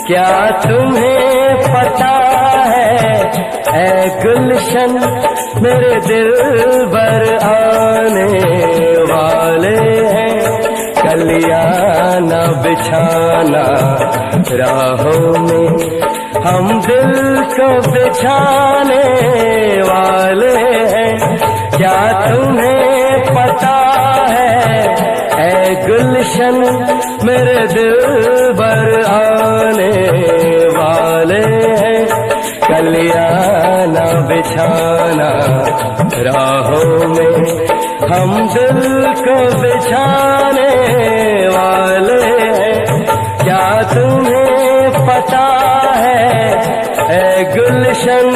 क्या तुम्हें पता है ऐ गुलशन मेरे दिल भर आने वाले हैं। कलियां न बिछाना राहों में, हम दिल को बिछाने वाले हैं। क्या तुम्हें पता है ऐ गुलशन मेरे दिल भर आने वाले हैं। कलियां न बिछाना राहों में, हम दिल को बिछाने वाले हैं। क्या तुम्हें पता है ऐ गुलशन।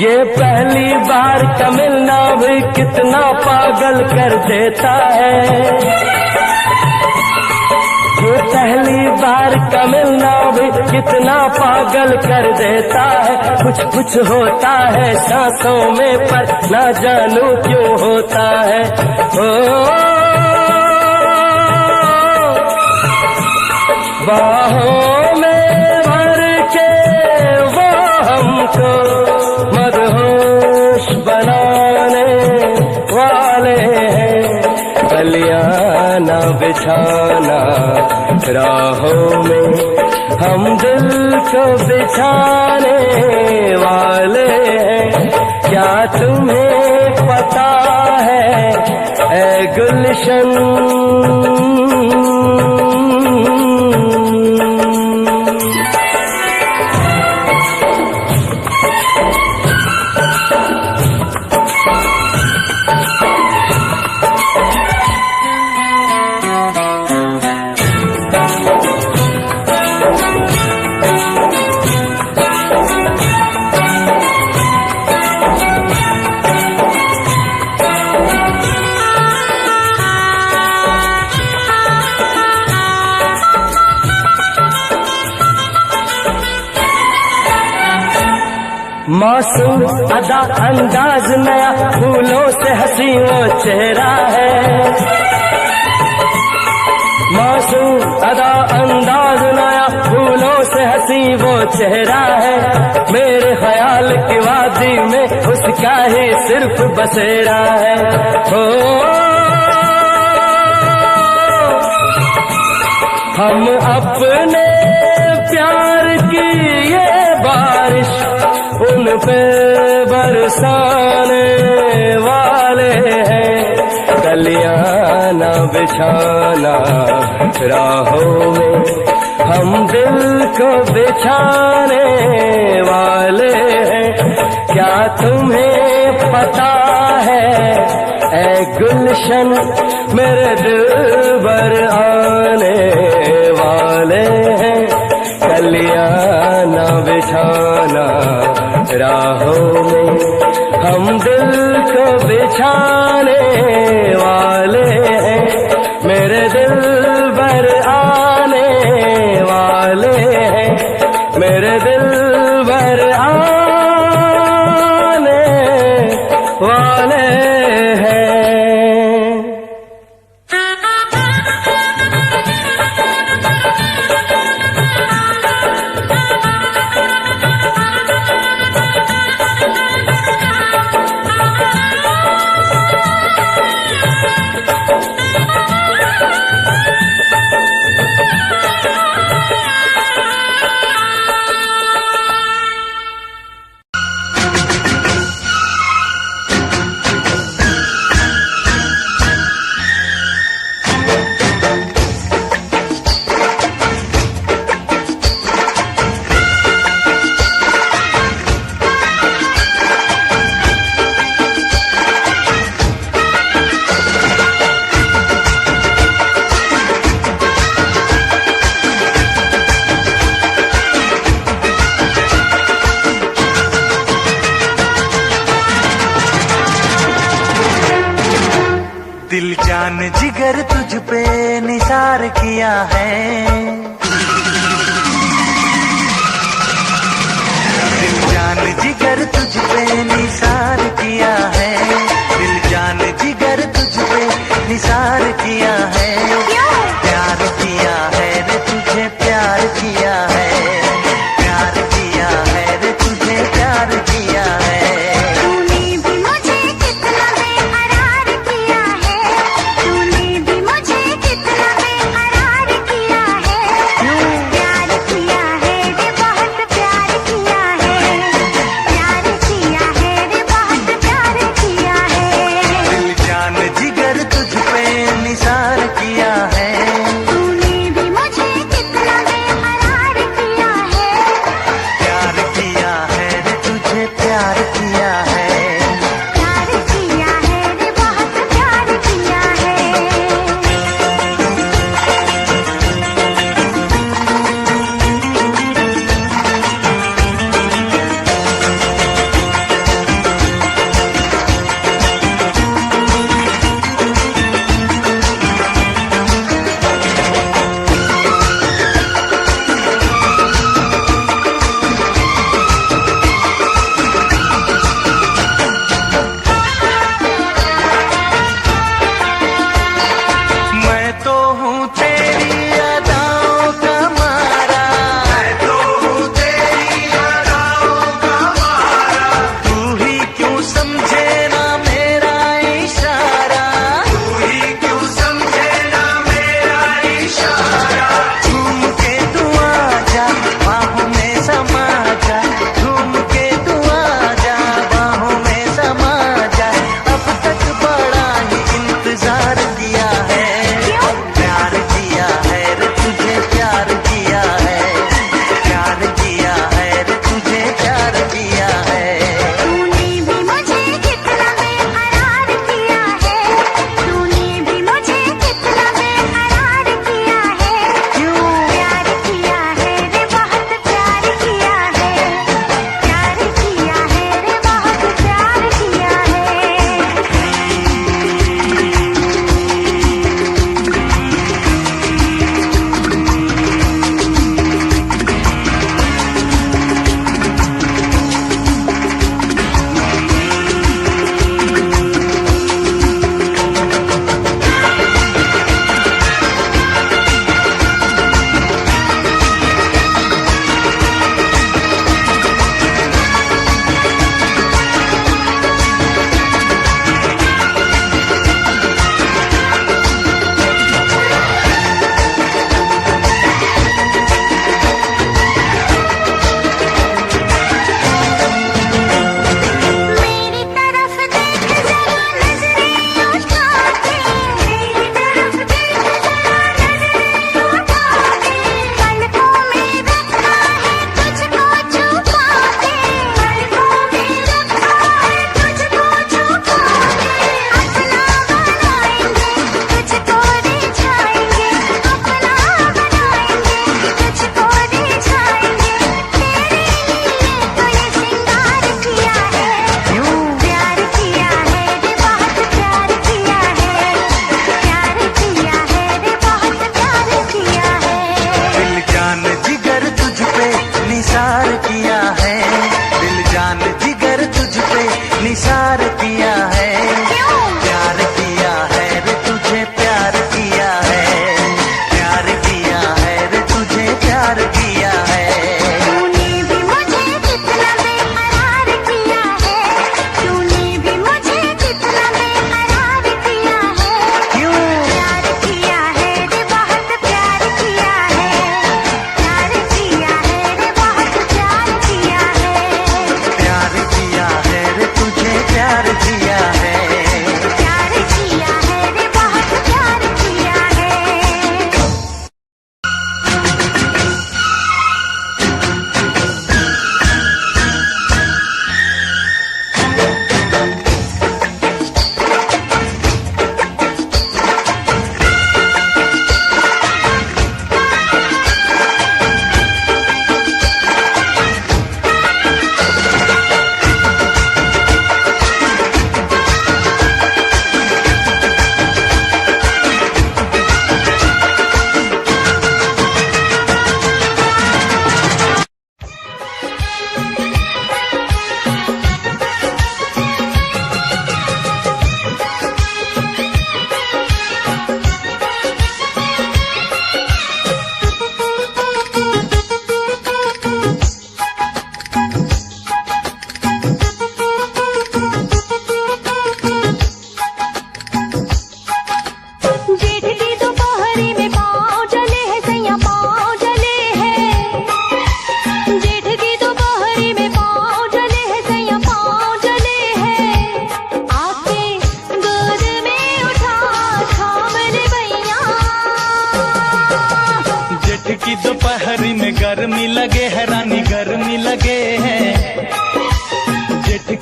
ये पहली बार का मिलना भी कितना पागल कर देता है। ये पहली बार का मिलना भी कितना पागल कर देता है। कुछ कुछ होता है सांसों में पर ना जानू क्यों होता है। बाहों में भर के वो हमको मदहोश बनाने वाले हैं। कलियां न बिछाना राहों में, हम दिल को बिछाने वाले हैं। क्या तुम्हें पता है ऐ गुलशन। मासूम अदा अंदाज नया, फूलों से हंसी वो चेहरा है। मासूम अदा अंदाज नया, फूलों से हंसी वो चेहरा है। मेरे ख्याल की वादी में उसका ही सिर्फ बसेरा है। हम अपने प्यार की ये बारिश उन पे बरसाने वाले हैं। कलियां न बिछाना राहों में, हम दिल को बिछाने वाले हैं। क्या तुम्हें पता है ऐ गुलशन मेरे दिल भर आने वाले हैं। कलियां न बिछाना राहों में, हम दिल को बिछाने वाले हैं। मेरे दिल भर आने वाले हैं। मेरे दिल भर आने वाले हैं। दिल जान जिगर तुझ पे निसार किया है, दिल जान जिगर तुझ पे निसार किया है, दिल जान जिगर तुझ पे निसार किया है, प्यार किया है रे तुझे प्यार किया है, प्यार किया है रे तुझे प्यार किया है। तूने भी मुझे कितना बेकरार किया है, तूने भी मुझे कितना बेकरार किया है, प्यार किया है रे बहुत प्यार किया है, प्यार किया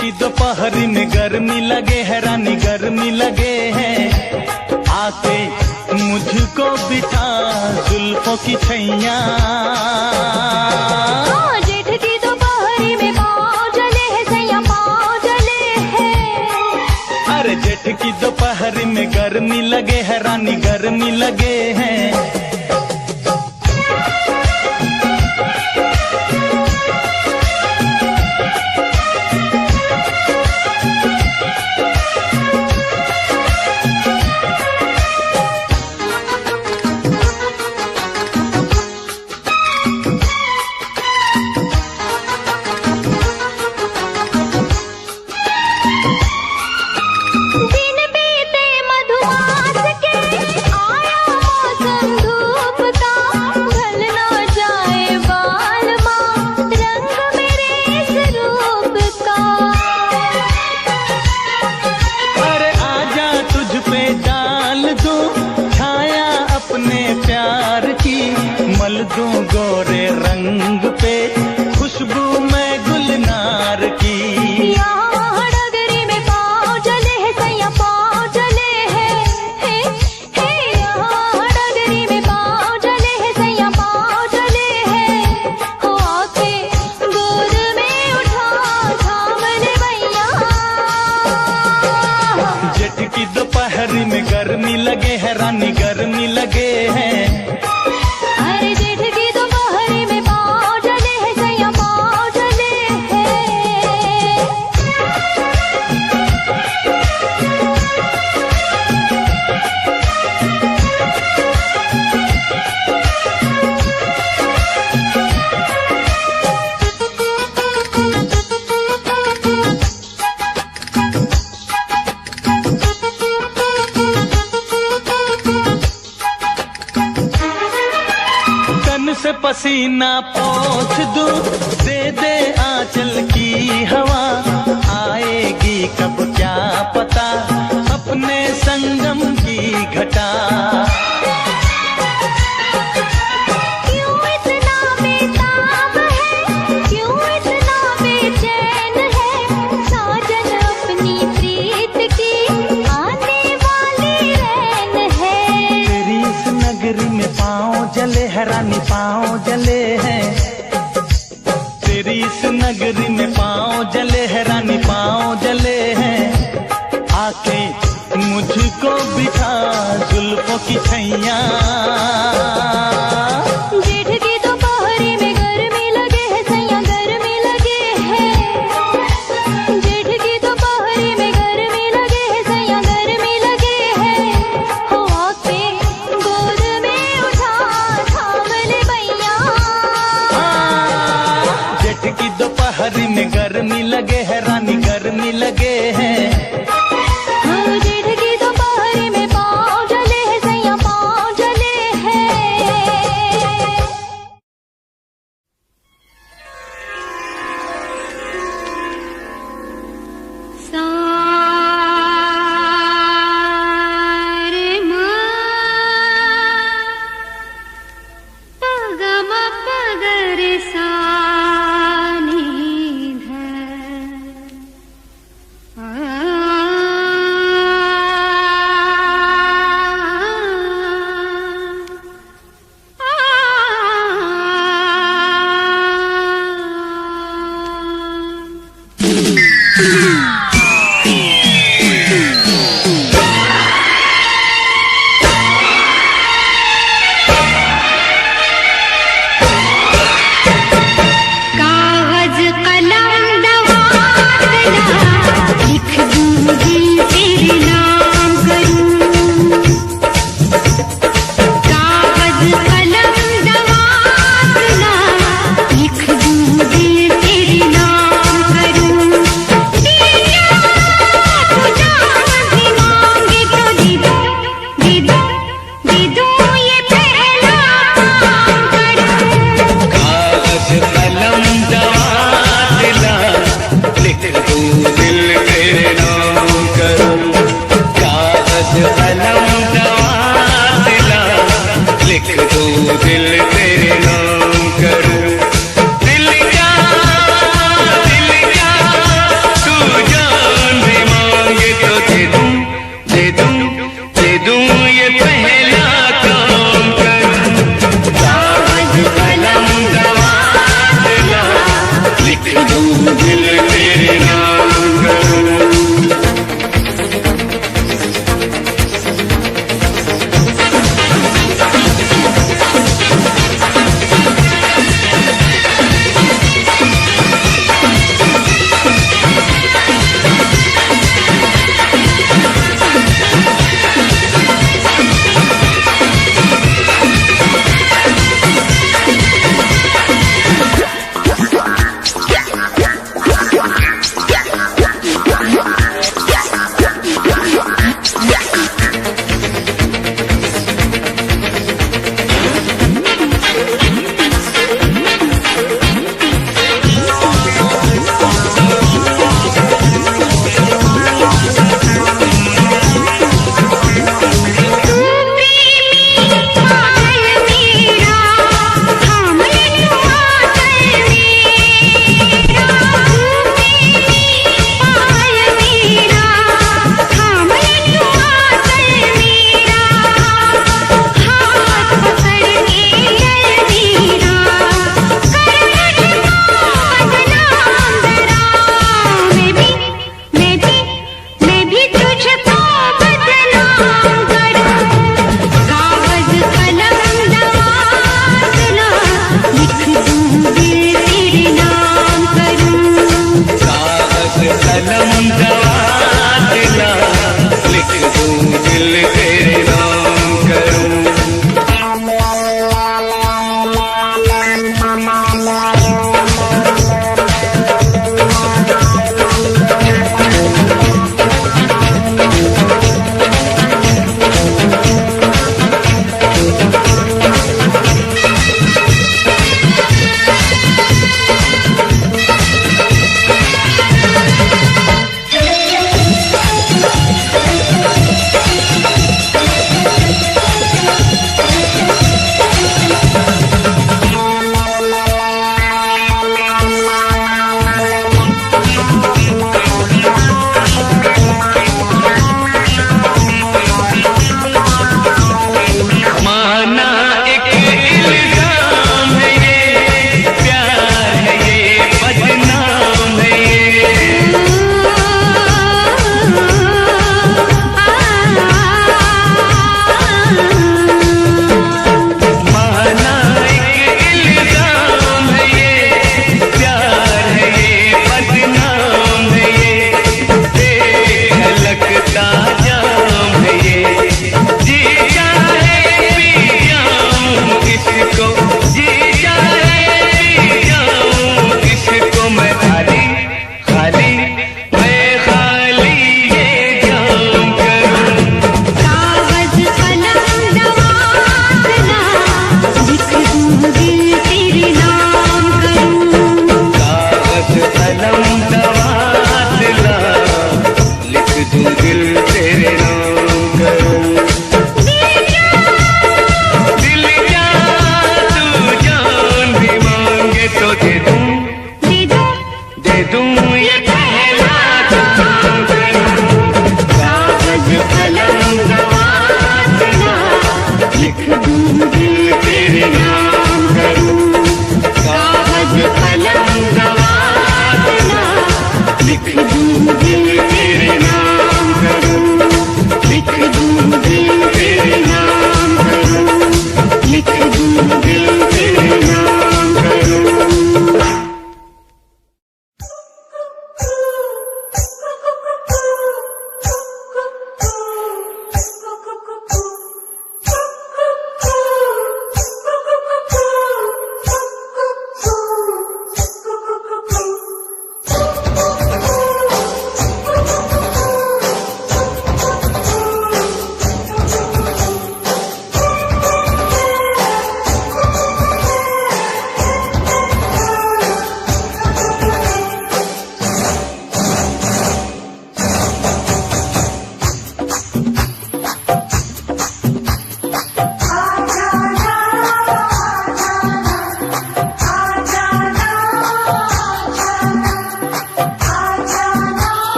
की दोपहरी में गर्मी लगे है रानी गर्मी लगे है, आके मुझको बिठा जुल्फों की छैया। जेठ की दोपहरी में पाँव जले है सैया पाँव जले है। अरे जेठ की दोपहरी में गर्मी लगे है रानी गर्मी लगे है। मल दूं गोरे रंग पे खुशबू मैं गुलनार की। यहाँ डगरी में पाँव जले है सैया पाँव जले है। यहाँ डगरी में पाँव जले है सैया पाँव जले है। हो आके गोद में उठा थाम ले भैया। जेठ की दोपहरी में गर्मी लगे है रानी गर्मी लगे है। अरे जेठ की दोपहरी में पाँव जले है सैया पाँव जले है। से पसीना पोंछ दूं दे दे आंचल की हवा, आएगी कब क्या पता अपने संगम की घटा। क्यों इतना बेताब है क्यों इतना बेचैन है, साजन अपनी प्रीत की आने वाली रैन है। तेरी इस नगरी में पाँव जले है रानी पाँव जले हैं। तेरी इस नगरी में पाँव जले है रानी पाँव जले हैं। आके मुझको बिठा जुल्फों की छैया। जेठ की दोपहरी में गर्मी लगे है सैया गर्मी लगे है। जेठ की दोपहरी में गर्मी लगे है सैया गर्मी लगे है। हो आके गोद में उठा थाम ले भैया। जेठ की दोपहरी में गर्मी लगे है रानी गर्मी लगे हैं। जेठ की दोपहरी में पाँव जले है सैया पाँव जले है। दिल तेरे नाम करूं।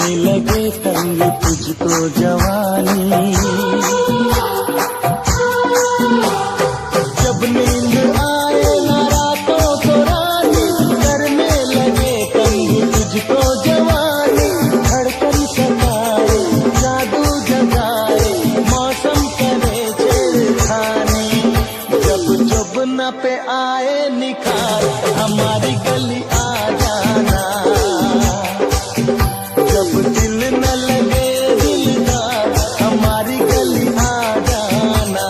लगे तंग तुझको जवानी, जब नींद आए ना रातों को रानी, करने लगे तंग तुझको जवानी, धड़कन सताए जादू जगाए मौसम करे छेड़खानी, जब जब न पे आए निखार हमारी गली आ जाना, जब दिल न लगे दिलदार हमारी गली आ जाना।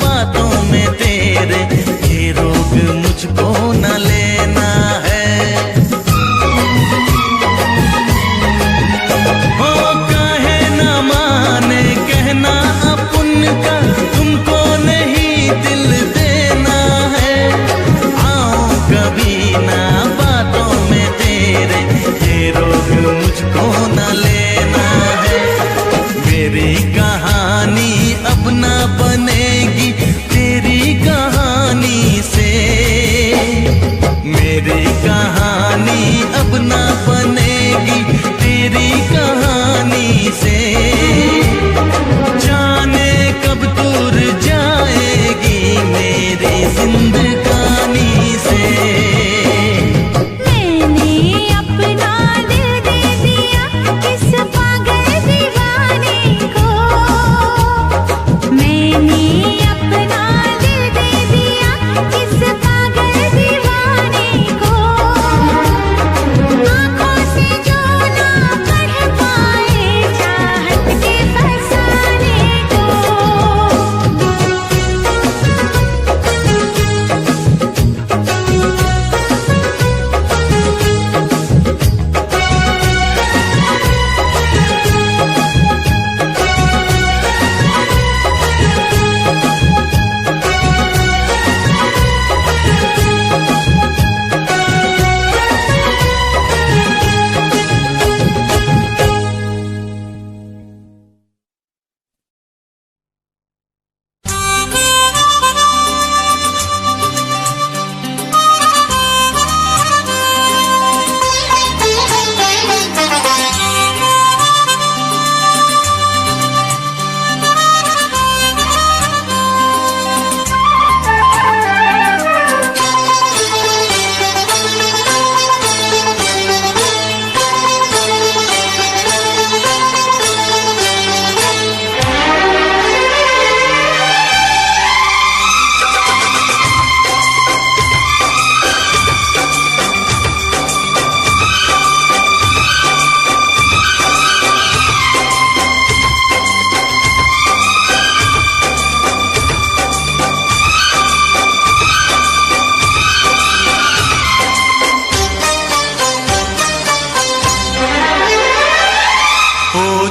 बातों में तेरे, ये रोग मुझको न लेना है। हो कहे न माने कहना अपन का, तुमको नहीं दिल देना है। आओ कभी ना बातों में तेरे, ये रोग मुझको न लेना है। मेरी कहानी अब ना बनेगी तेरी कहानी से, मेरी कहानी अब ना बनेगी तेरी कहानी से। जाने कब दूर जाएगी मेरी जिंदगानी से। मैंने अपना दिल दे दिया किस पागल दीवाने को, मैंने अपना दिल दे दिया किस पागल दीवाने को। आँखों से जो ना पढ़ पाए चाहत के फसाने को।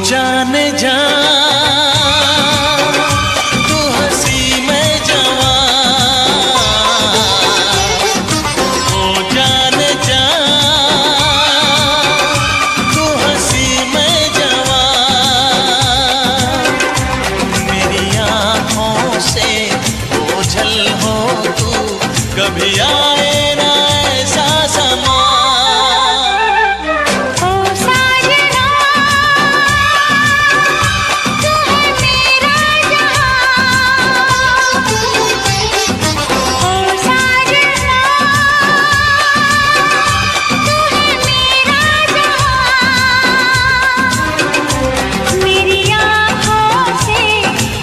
जाने जा तू हंसी में जवां, ओ जाने जा तू हंसी में जवां। मेरी आँखों से ओझल हो तू, कभी आए ना ऐसा समा।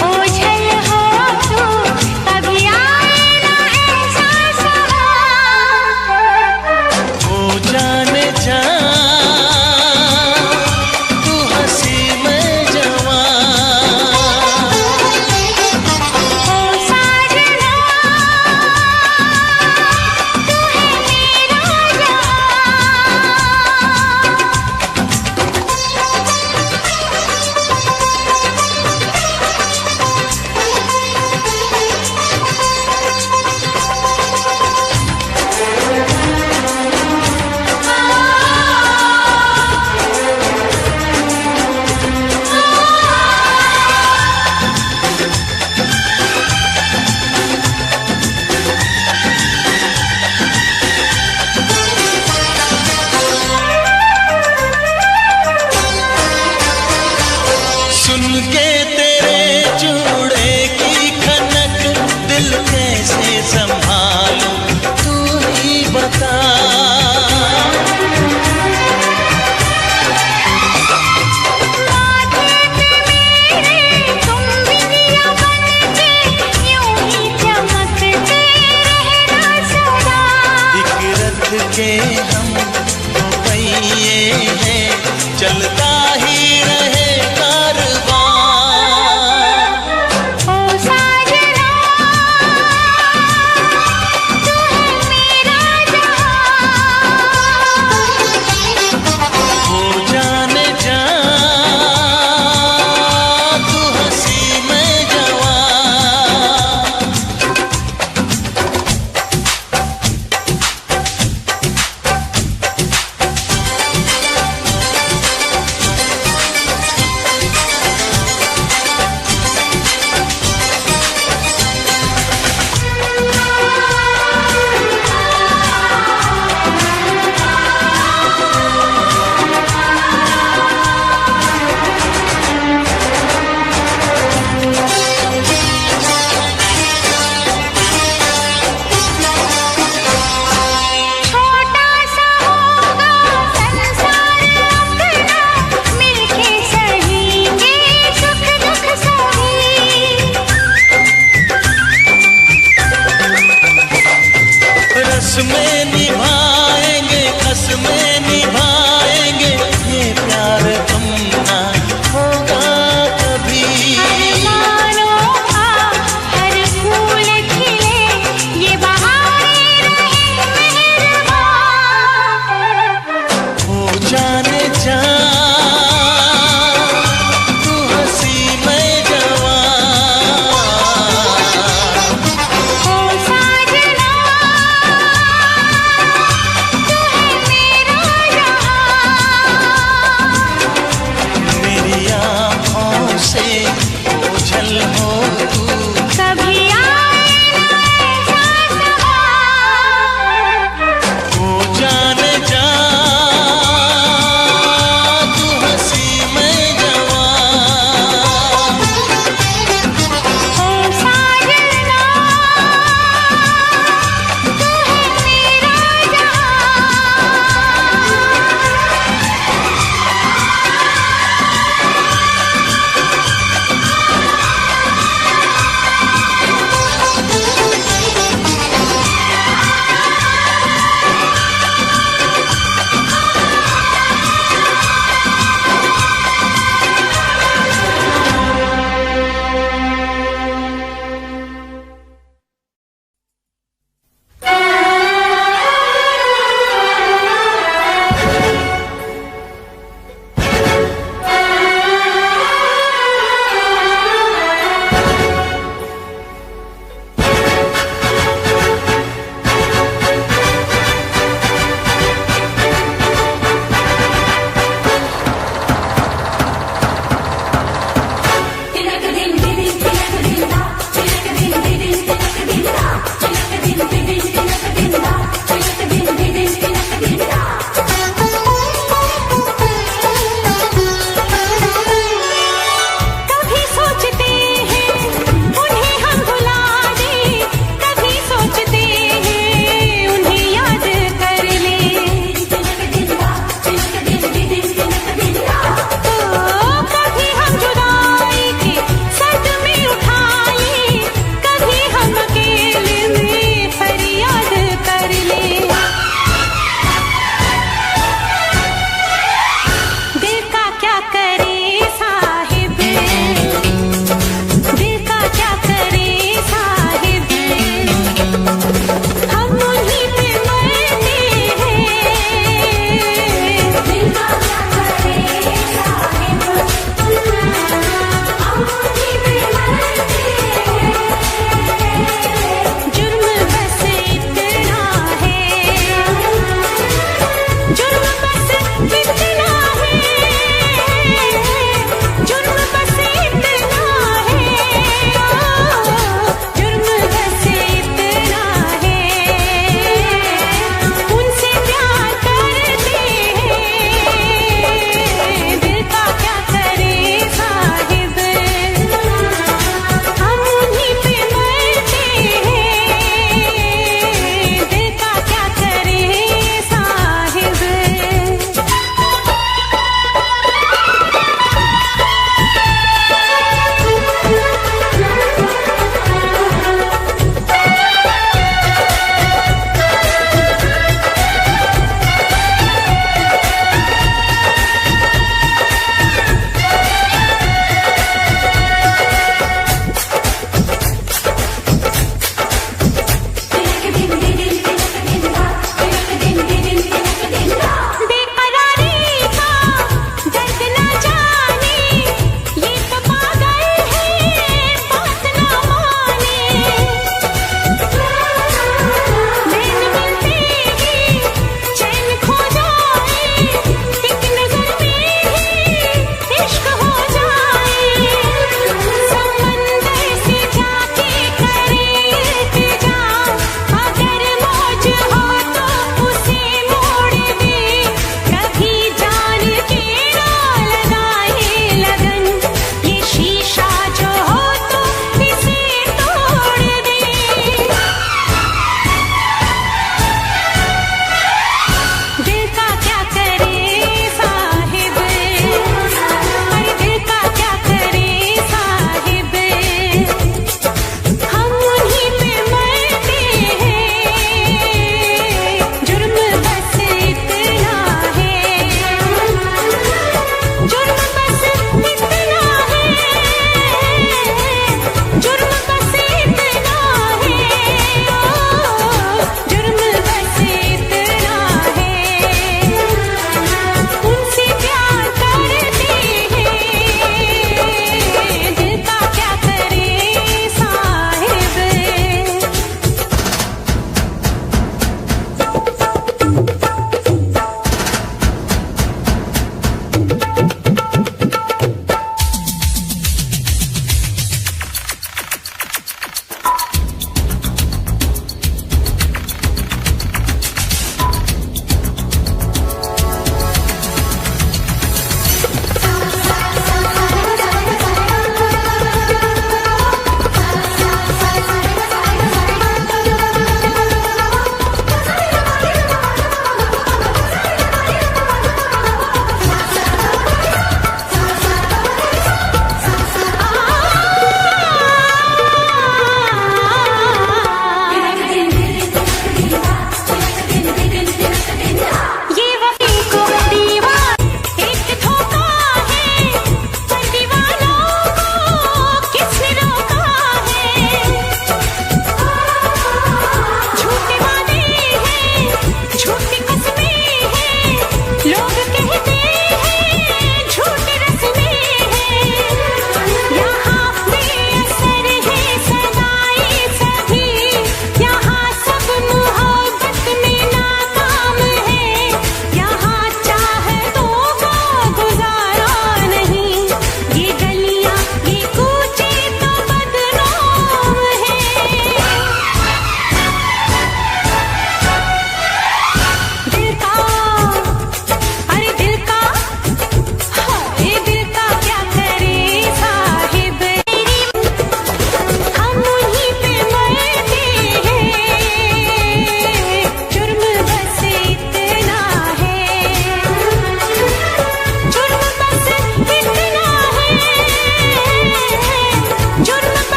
ओझल हो तू, कभी आए ना ऐसा सवाल।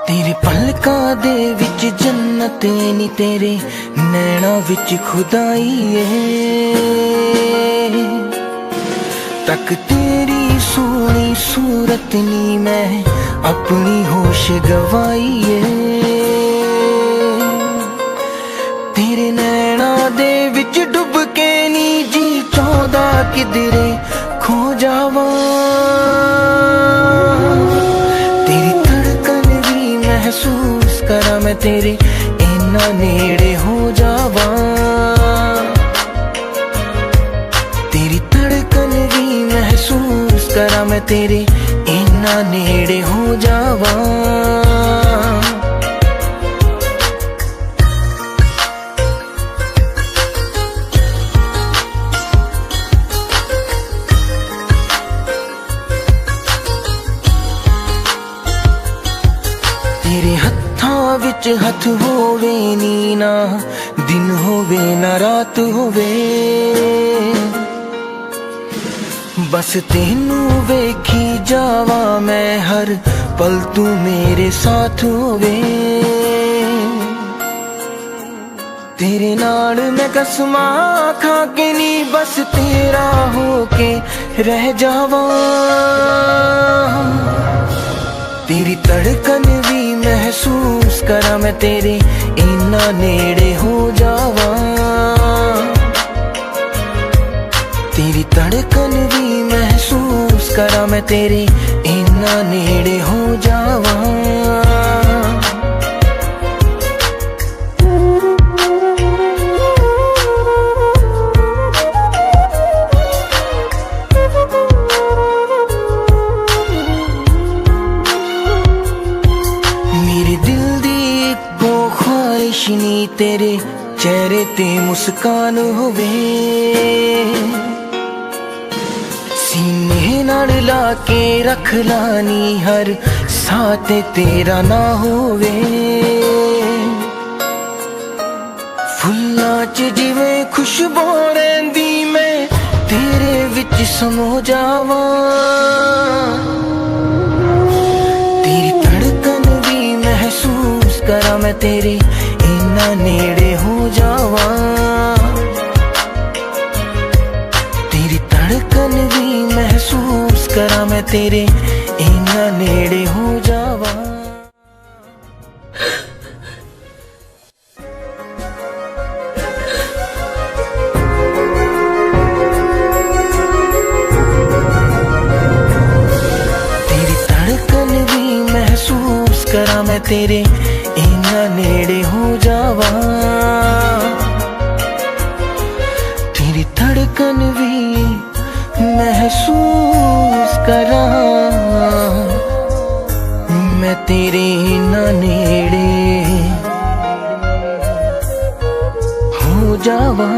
तेरे पलकां दे विच जन्नत नी, तेरे नैना विच खुदाई है। तक तेरी सोनी सूरत नी, मैं अपनी होश गवाई है। तेरे नैना दे विच डुब के नी जी चाहदा किधरे खो जावा। तेरी धड़कन भी महसूस करा मैं, तेरे इन्ना नेड़े हो जावा। तेरी धड़कन भी महसूस करा मैं, तेरे इन्ना नेड़े हो जावा। तेरे हत्थां विच हथ होवे नी, ना दिन होवे ना रात होवे। बस तेनू वेखी जावा मैं, हर पल तू मेरे साथ होवे। तेरे नाल मैं कसमां खा के नी, बस तेरा होके रह जावा। तेरी धड़कन भी महसूस करा मैं, तेरे इन्ना नेड़े हो जावा। तेरी धड़कन भी महसूस करा मैं, तेरे इन्ना नेड़े हो जावा। नी तेरे चेहरे ते मुस्कान होवे। सीने नाल ला के रख लानी, हर साथ तेरा ना होवे। फुल्लां च जिवें खुशबू रहिंदी, मैं तेरे विच समो जावा। तेरी धड़कन भी महसूस करा मैं, तेरे इन्ना नेड़े हो जावा। तेरी धड़कन भी महसूस करा मैं, तेरे इन्ना नेड़े हो जावा। तेरी धड़कन भी महसूस करा मैं, तेरे इन्ना नेड़े हो जावा। तेरी धड़कन भी महसूस करा मैं, तेरे इन्ना नेड़े हो जावा।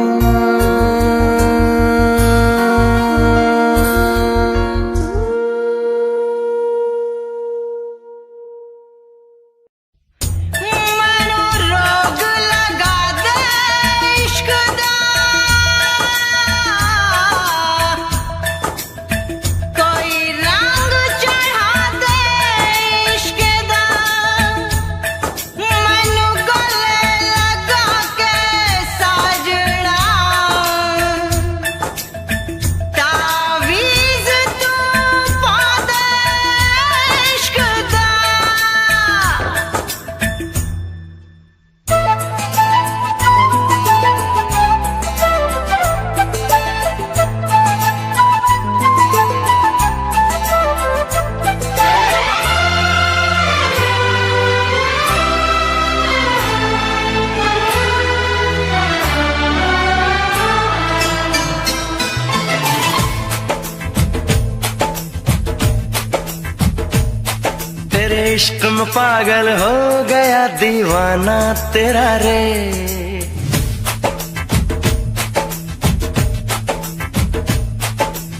इश्क में पागल हो गया दीवाना तेरा रे।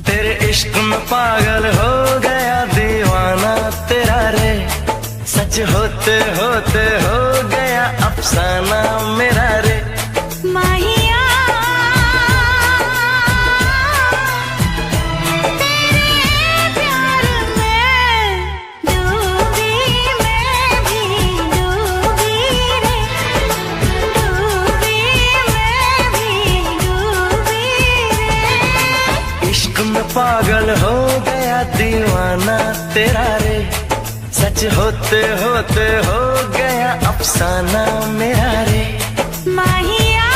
तेरे इश्क में पागल हो गया दीवाना तेरा रे। सच होते होते हो गया अफसाना मेरा रे। माहिया तेरे प्यार में डूबी मैं भी तेरा रे, सच होते होते हो गया अफसाना मेरा रे। माहिया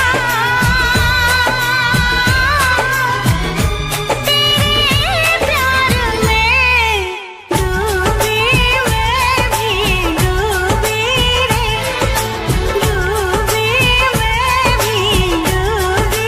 तेरे प्यार में डूबी मैं भी डूबी रे, डूबी मैं भी डूबी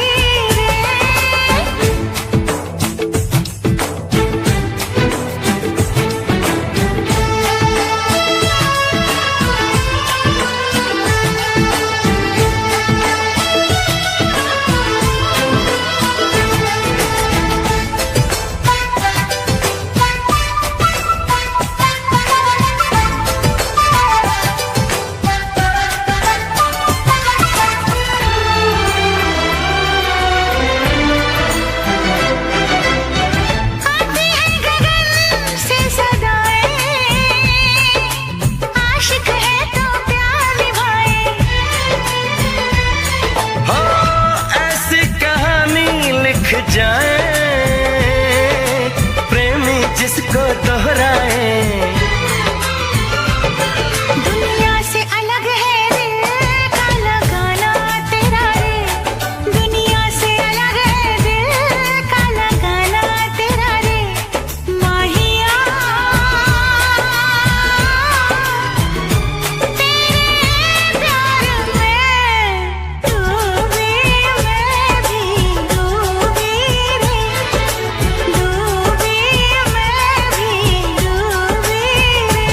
जाए प्रेमी जिसको दोहराए। दुनिया से अलग है दिल का लगाना तेरा रे, दुनिया से अलग है दिल का लगाना तेरा रे। माहिया तेरे प्यार में डूबी मैं भी डूबी रे, डूबी मैं भी डूबी रे।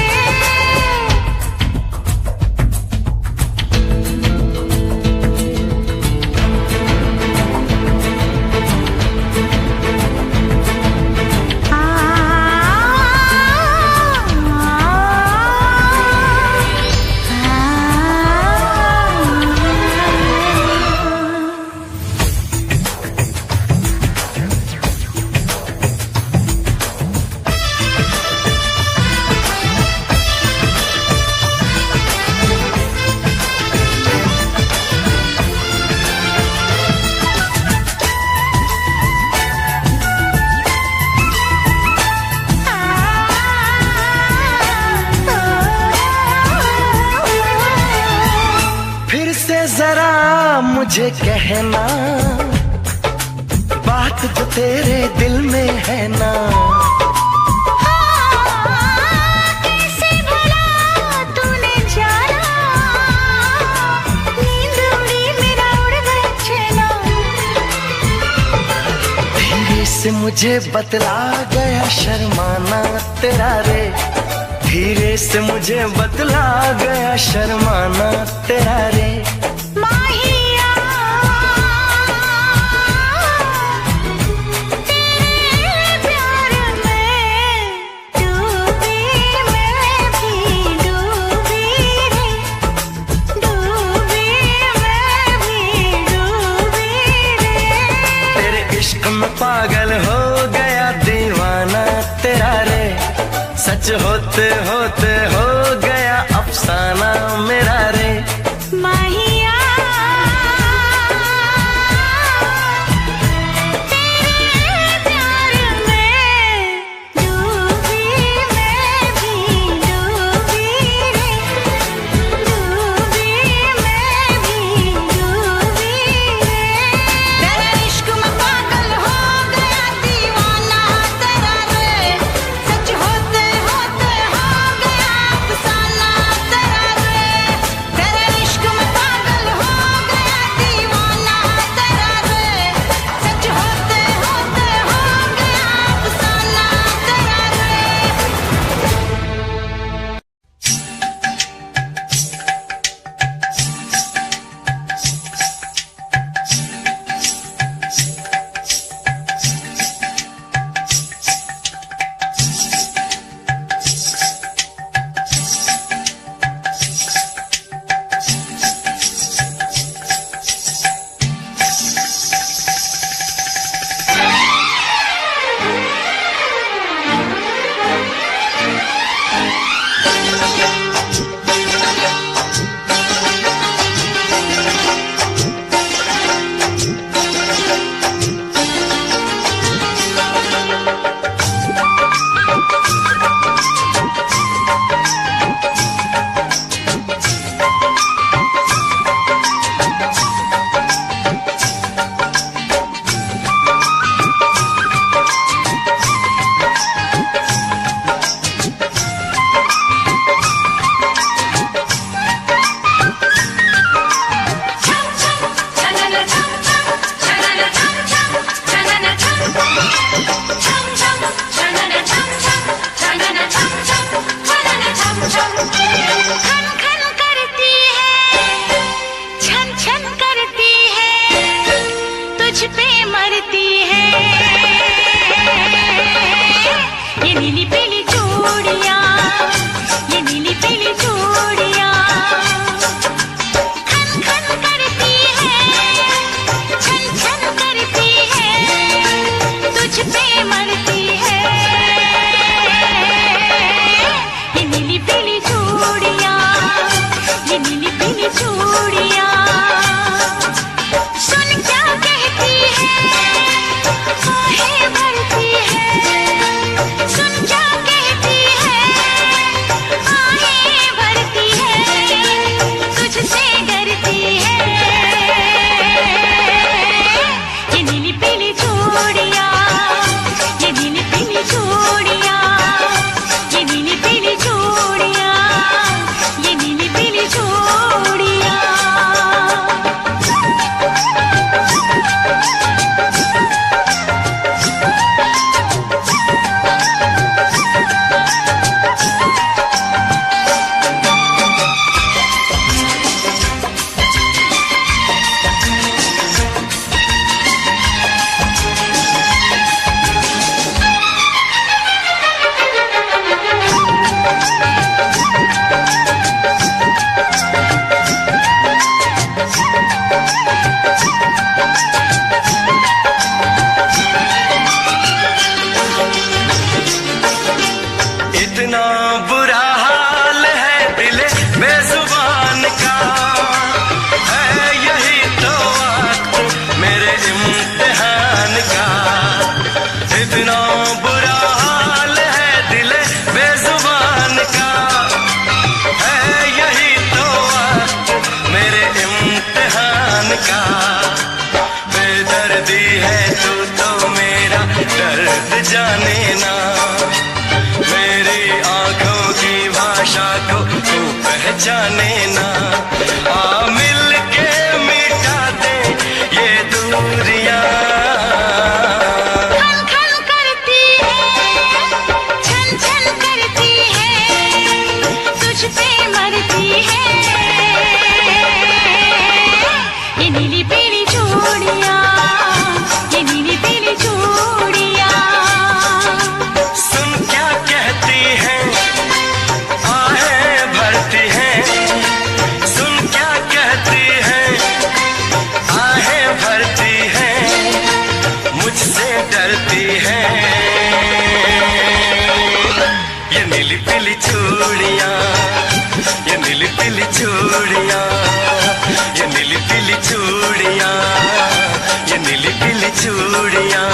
फिर से जरा मुझे कहना बात जो तेरे दिल में है ना। कैसे भला तूने जाना, नींद उड़ी मेरा उड़ गया चैना। धीरे से मुझे बतला गया शर्माना तेरा रे, धीरे से मुझे बतला गया शर्माना तेरा रे। माहिया तेरे प्यार में डूबी मैं भी डूबी रे, डूबी मैं भी डूबी रे। तेरे इश्क में पागल हो गया दीवाना तेरा रे, सच होते होते हो गया अफसाना मेरा रे। माहिया तेरे प्यार में डूबी मैं भी डूबी रे, डूबी मैं भी डूबी रे। तेरे इश्क में पागल हो गया दीवाना तेरा रे, सच होते होते हो गया अफसाना तेरा रे। पहचाने ना। आ मिल के मिटा दे ये दूरियां। खन खन करती है, छन छन करती है, तुझ पे मरती है ये नीली पीली चूड़ियां, ये नीली पीली चूड़ियां। सुन क्या कहती है, आहें भरती है। सुन क्या कहती है, आहें भरती है, मुझसे डरती है ये नीली पीली चूड़ियां, ये नीली पीली चूड़ियां, ये नीली पीली चूड़ियां, ये नीली पीली चूड़ियां।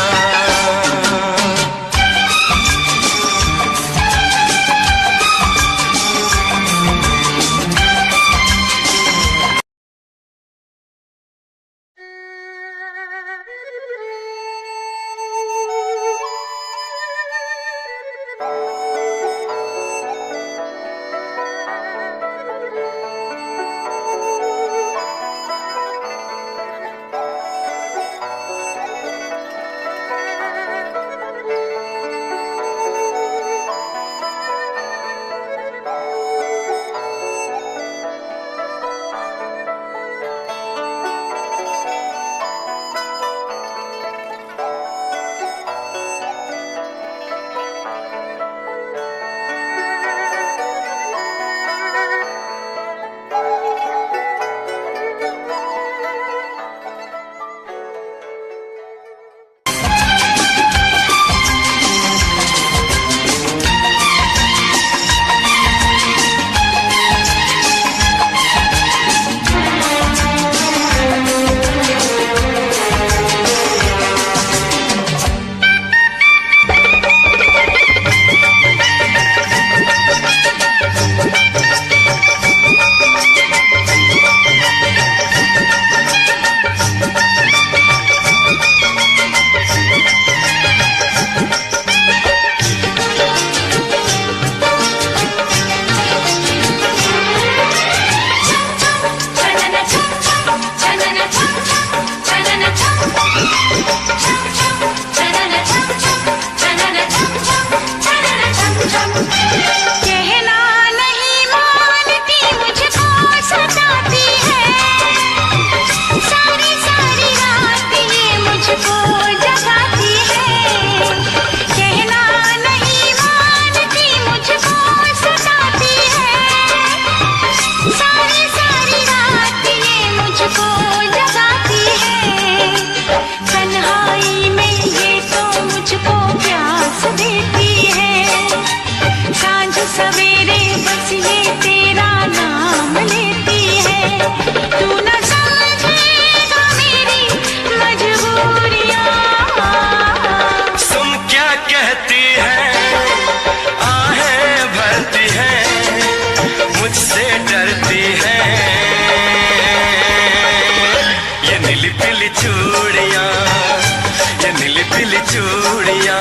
चूड़ियां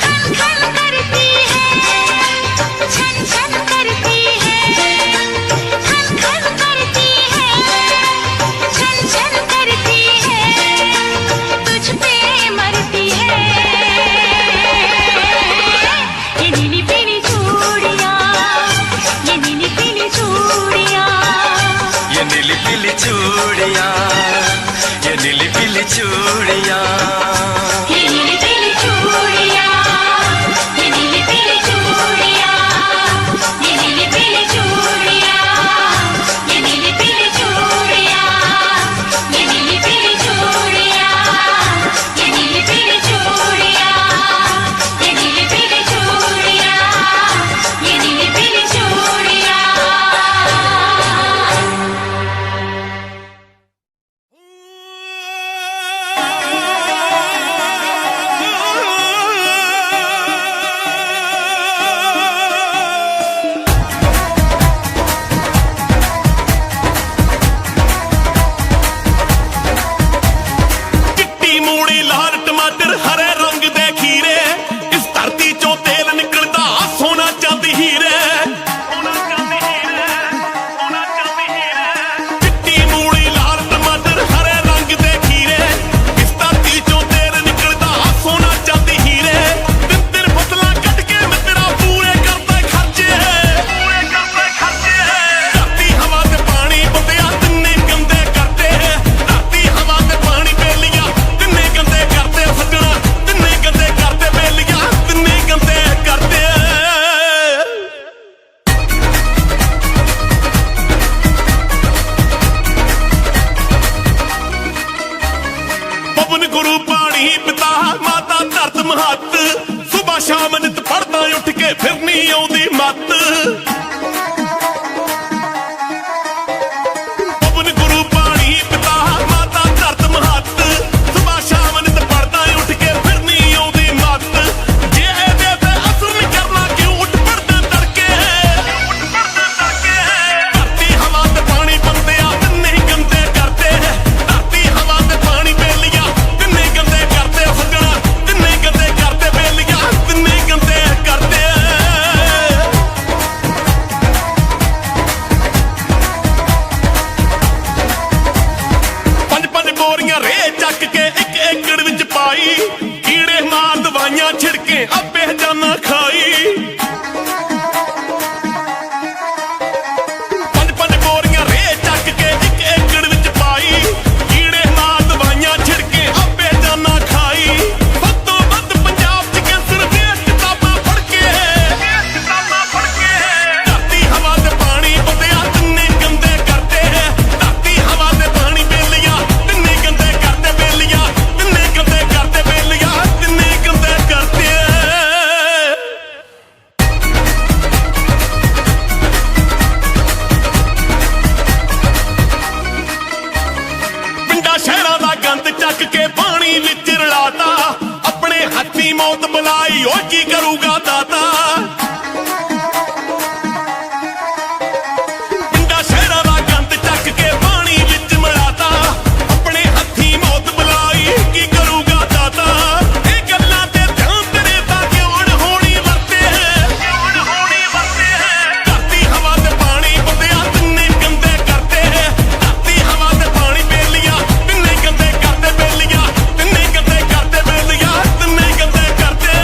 खन खन करती है, छन छन करती है, खन खन करती है, छन छन करती है, तुझ पे मरती है ये नीली पीली चूड़ियां, ये नीली पीली चूड़ियां, ये नीली पीली चूड़ियां। फिर नहीं आउंदी मत पवन गुरु पानी पिता माता धरत महत सुबह शाम नित पढ़दा उठ के फिर नहीं आउंदी मत जे एदे ते असर नहीं करना क्यों उठ पड़दा तड़के धरती हवा ते पानी बंदे आ तिन्ने गंदे करते धरती हवा ते पानी बेलिया तिन्ने गंदे करते सजना तिन्ने गंदे करते बेलिया तिन्ने गंदे करते पंज पंज बोरियां रे चक के एक एकड़ विच पाई कीड़े मार दवाइयां छिड़के आपे जाना खाई पंज पंज बोरियां रे चक के एक एकड़ विच पाई कीड़े मार दवाइयां छिड़के आपे जाना खाई ਵੱਧ ਤੋਂ ਵੱਧ ਪੰਜਾਬ ਚ ਕੈਂਸਰ ਦੀਆਂ ਕਿਤਾਬਾਂ ਪੜ੍ਹ ਕੇ ਧਰਤੀ ਹਵਾ ਤੇ ਪਾਣੀ ਬੰਦਿਆ ਤਿੰਨੇ ਗੰਦੇ ਕਰਦੇ ਧਰਤੀ ਹਵਾ ਤੇ ਪਾਣੀ ਬੇਲੀਆਂ ਤਿੰਨੇ ਗੰਦੇ ਕਰਦੇ ਬੇਲੀਆਂ ਤਿੰਨੇ ਗੰਦੇ ਕਰਦੇ ਬੇਲੀਆਂ ਤਿੰਨੇ ਗੰਦੇ ਕਰਦੇ ਪਿੰਡਾਂ ਸ਼ਹਿਰਾਂ ਦਾ ਗੰਦ ਚੱਕ ਕੇ ਪਾਣੀ ਵਿੱਚ ਰਲਾਤਾ ਆਪਣੇ ਹੱਥੀਂ ਮੌਤ ਬੁਲਾਈ ਓ ਕੀ ਕਰੂਗਾ ਦਾਤਾ ਪਿੰਡਾਂ ਸ਼ਹਿਰਾਂ ਦਾ ਗੰਦ ਚੱਕ ਕੇ ਪਾਣੀ ਵਿੱਚ ਮਿਲਾਤਾ ਆਪਣੇ ਹੱਥੀਂ ਮੌਤ ਬੁਲਾਈ ਕੀ ਕਰੂਗਾ ਦਾਤਾ ਇਹ ਗੱਲਾਂ ਤੇ ਧਿਆਨ ਤੇਰੇ ਤਾਂ ਕਿਉਂ ਹੋਣੀ ਵਰਤੇ ਧਰਤੀ ਹਵਾ ਤੇ ਪਾਣੀ ਬੰਦਿਆ ਤਿੰਨੇ ਗੰਦੇ ਕਰਦੇ ਧਰਤੀ ਹਵਾ ਤੇ ਪਾਣੀ ਬੇਲੀਆਂ ਤਿੰਨੇ ਗੰਦੇ ਕਰਦੇ ਬੇਲੀਆਂ ਤਿੰਨੇ ਗੰਦੇ ਕਰਦੇ ਬੇਲੀਆਂ ਤਿੰਨੇ ਗੰਦੇ ਕਰਦੇ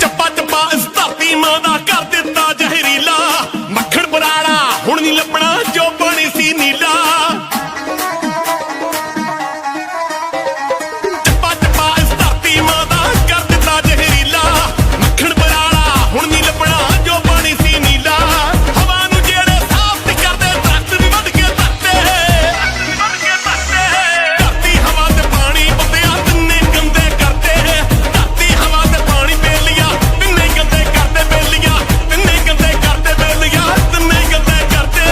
ਚੱਪਾ ਚੱਪਾ ਇਸ ਧਰਤੀ ਮਾਂ ਦਾ ਕਰ ਦਿੱਤਾ ਜ਼ਹਿਰੀਲਾ ਮੱਖਣ ਬਰਾੜਾ ਹੁਣ ਨਹੀਂ ਲੱਭਣਾ ਜੋ ਬਣੀ ਸੀ ਨੀਲਾ ਚੱਪਾ ਚੱਪਾ ਇਸ ਧਰਤੀ ਮਾਂ ਦਾ ਕਰ ਦਿੱਤਾ ਜ਼ਹਿਰੀਲਾ ਮੱਖਣ ਬਰਾੜਾ ਹੁਣ ਨਹੀਂ ਲੱਭਣਾ ਜੋ ਬਣੀ ਸੀ ਨੀਲਾ ਹਵਾ ਨੂੰ ਜਿਹੜੇ ਸਾਫ਼ ਨਹੀਂ ਕਰਦੇ ਦਰਖਤ ਵੀ ਵੱਢ ਕੇ ਧਰਤੇ ਧਰਤੀ ਹਵਾ ਤੇ ਪਾਣੀ ਬੰਦਿਆ ਤਿੰਨੇ ਗੰਦੇ ਕਰਦੇ ਧਰਤੀ ਹਵਾ ਤੇ ਪਾਣੀ ਬੇਲੀਆਂ ਤਿੰਨੇ ਗੰਦੇ ਕਰਦੇ ਬੇਲੀਆਂ ਤਿੰਨੇ ਗੰਦੇ ਕਰਦੇ ਬੇਲੀਆਂ ਤਿੰਨੇ ਗੰਦੇ ਕਰਦੇ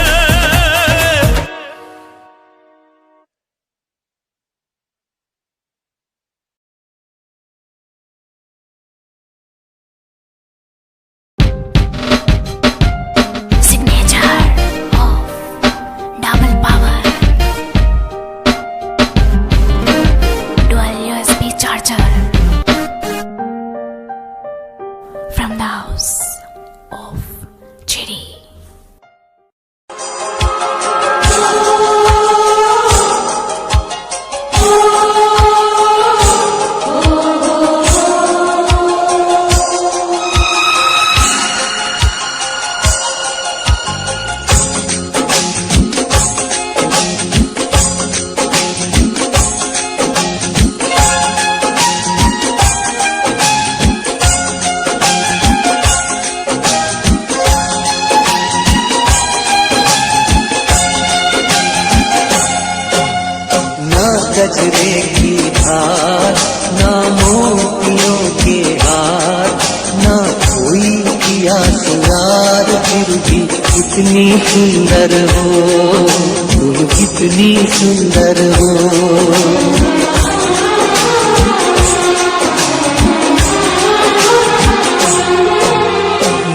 Signature of double power dual USB charger from the house of Chiri. ना गजरे की धार ना मोतियों के हार ना कोई किया सिंगार फिर भी कितनी सुंदर हो तुम कितनी सुंदर हो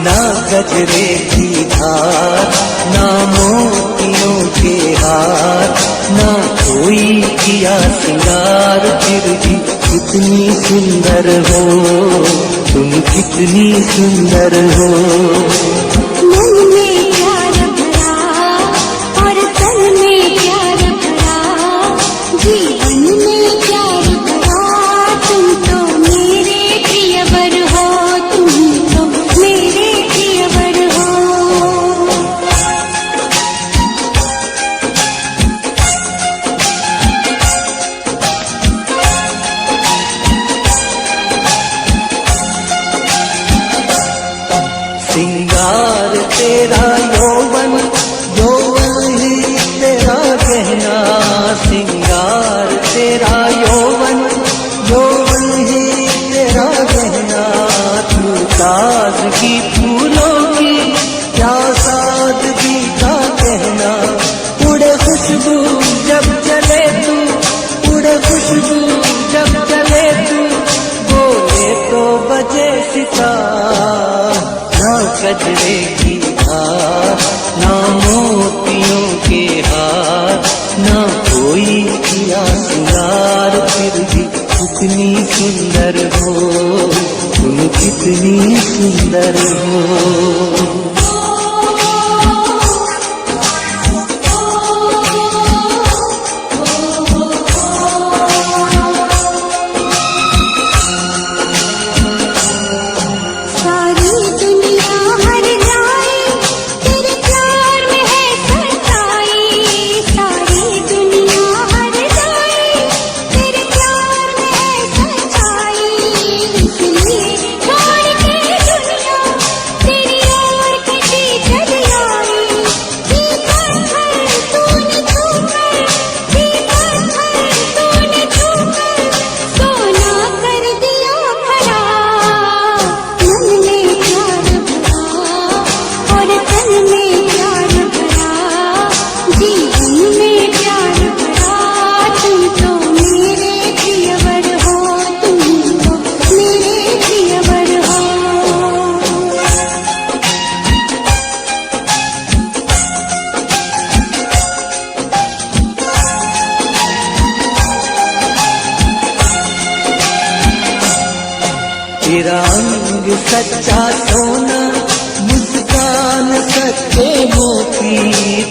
ना गजरे की धार ना मोतियों के हार ना कोई किया सिंगार फिर भी कितनी सुंदर हो तुम कितनी सुंदर हो मन में प्यार भरा और तन में प्यार भरा जीवन में प्यार भरा तुम तो मेरे प्रियवर हो तुम तो मेरे प्रियवर हो सिंगार गजरे की धार, ना मोतियों के हार, ना कोई किया सिंगार, फिर भी कितनी सुंदर हो तुम, कितनी सुंदर हो। तेरा रंग सच्चा सोना, मुस्कान सच्चे मोती,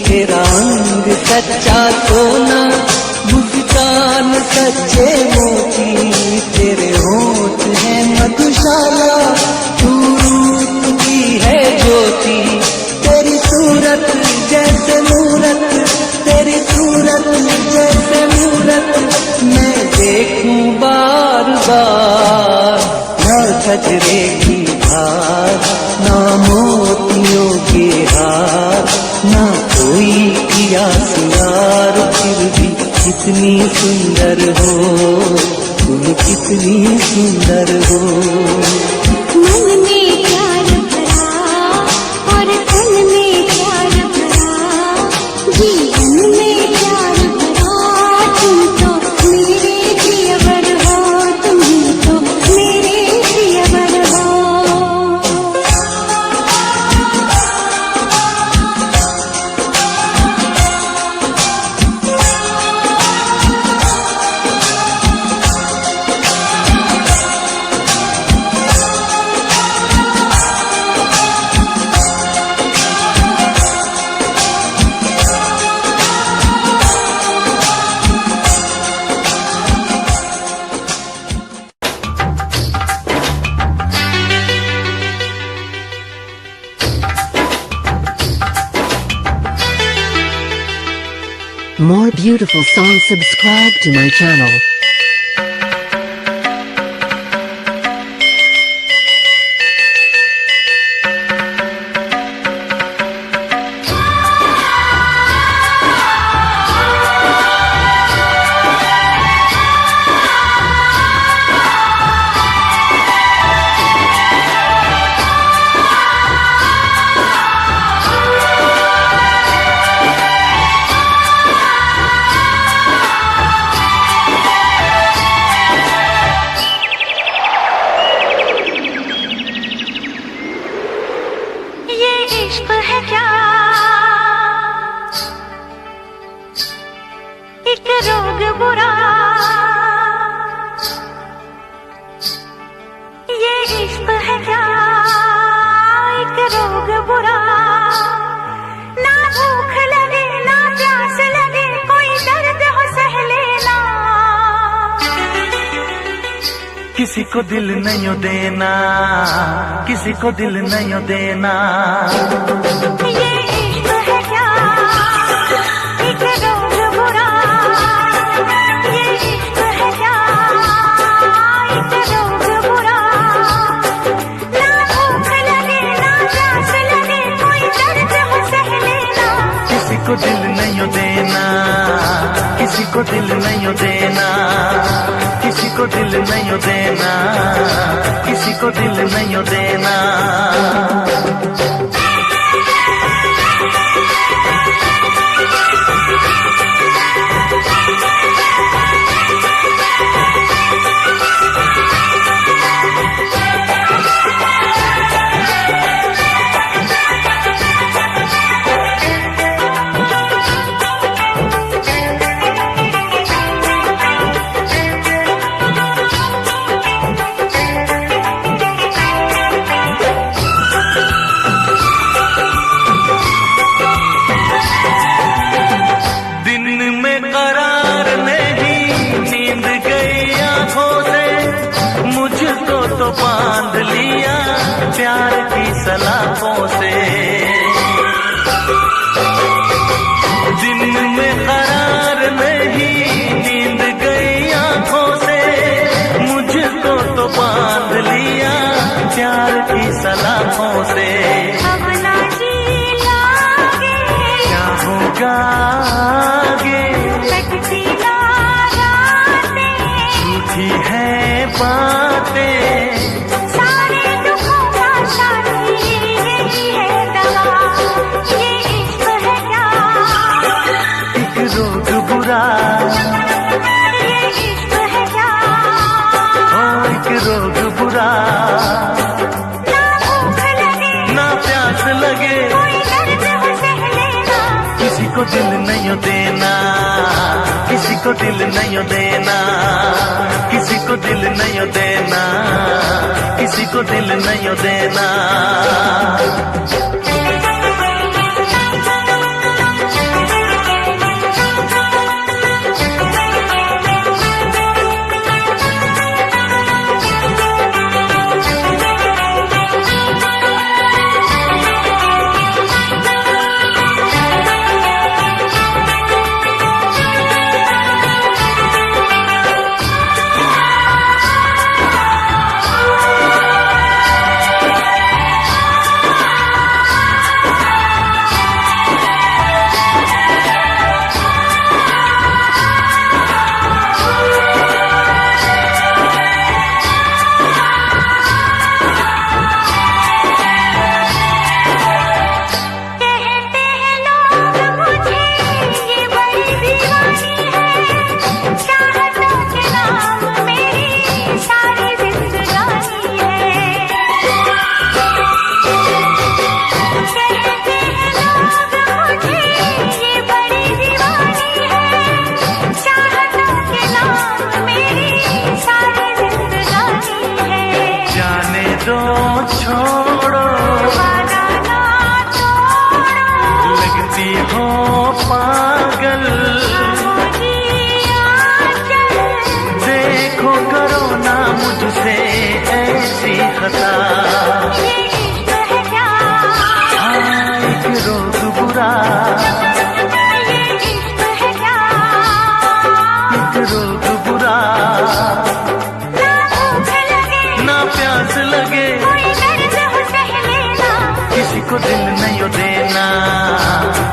तेरा रंग सच्चा सोना, मुस्कान सच्चे मोती, तेरे होठ है मधुशाला, तू रूप की है ज्योति, तेरी सूरत जैसे मूरत, तेरी सूरत जैसे मूरत, मैं देखूं बार बार, ना गजरे की धार, ना मोतियों के हार, ना कोई किया सिंगार, फिर भी कितनी सुंदर हो तुम, कितनी सुंदर हो। मन में प्यार भरा और तन में प्यार भरा, जीवन में प्यार भरा, तुम तो मेरे प्रियवर हो, तुम तो मेरे प्रियवर हो। More beautiful songs, subscribe to my channel. इश्क है क्या एक रोग बुरा, ये इश्क है क्या एक रोग बुरा, ना भूख लगे ना प्यास लगे, कोई दर्द हो सह लेना, किसी को दिल नहीं देना, किसी को दिल नहीं देना। ये इश्क है क्या एक रोग बुरा, ये इश्क है क्या एक रोग बुरा, ना भूख लगे ना प्यास लगे, कोई दर्द हो सह लेना, किसी को दिल नहीं देना, किसी को दिल नहीं देना, किसी को दिल नहीं देना, किसी को दिल नहीं देना। बांध लिया प्यार की सलाखों से। दिन में करार नहीं, नींद गई आंखों से, मुझको तो बांध लिया प्यार की सलाखों से। अब ना जी लागे क्या होगा आगे, कटती ना रातें, झूठी है बातें, सारे दुखों का साथी यही है दवा, ये इश्क है क्या, एक रोग बुरा, ये इश्क है क्या, ओ एक रोग बुरा, ना भूख लगे ना प्यास लगे, कोई दर्द हो सह लेना, किसी को दिल नहीं देना, किसी को दिल नहीं देना, किसी को दिल नहीं देना, किसी को दिल नहीं देना।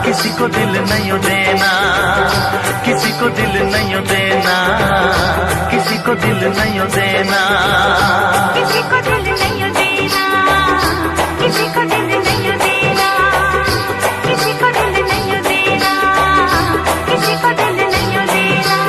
किसी को दिल नहीं देना, किसी को दिल नहीं देना, किसी को दिल नहीं देना, किसी को दिल नहीं देना, किसी को दिल नहीं देना, किसी को दिल नहीं देना, किसी को दिल नहीं देना।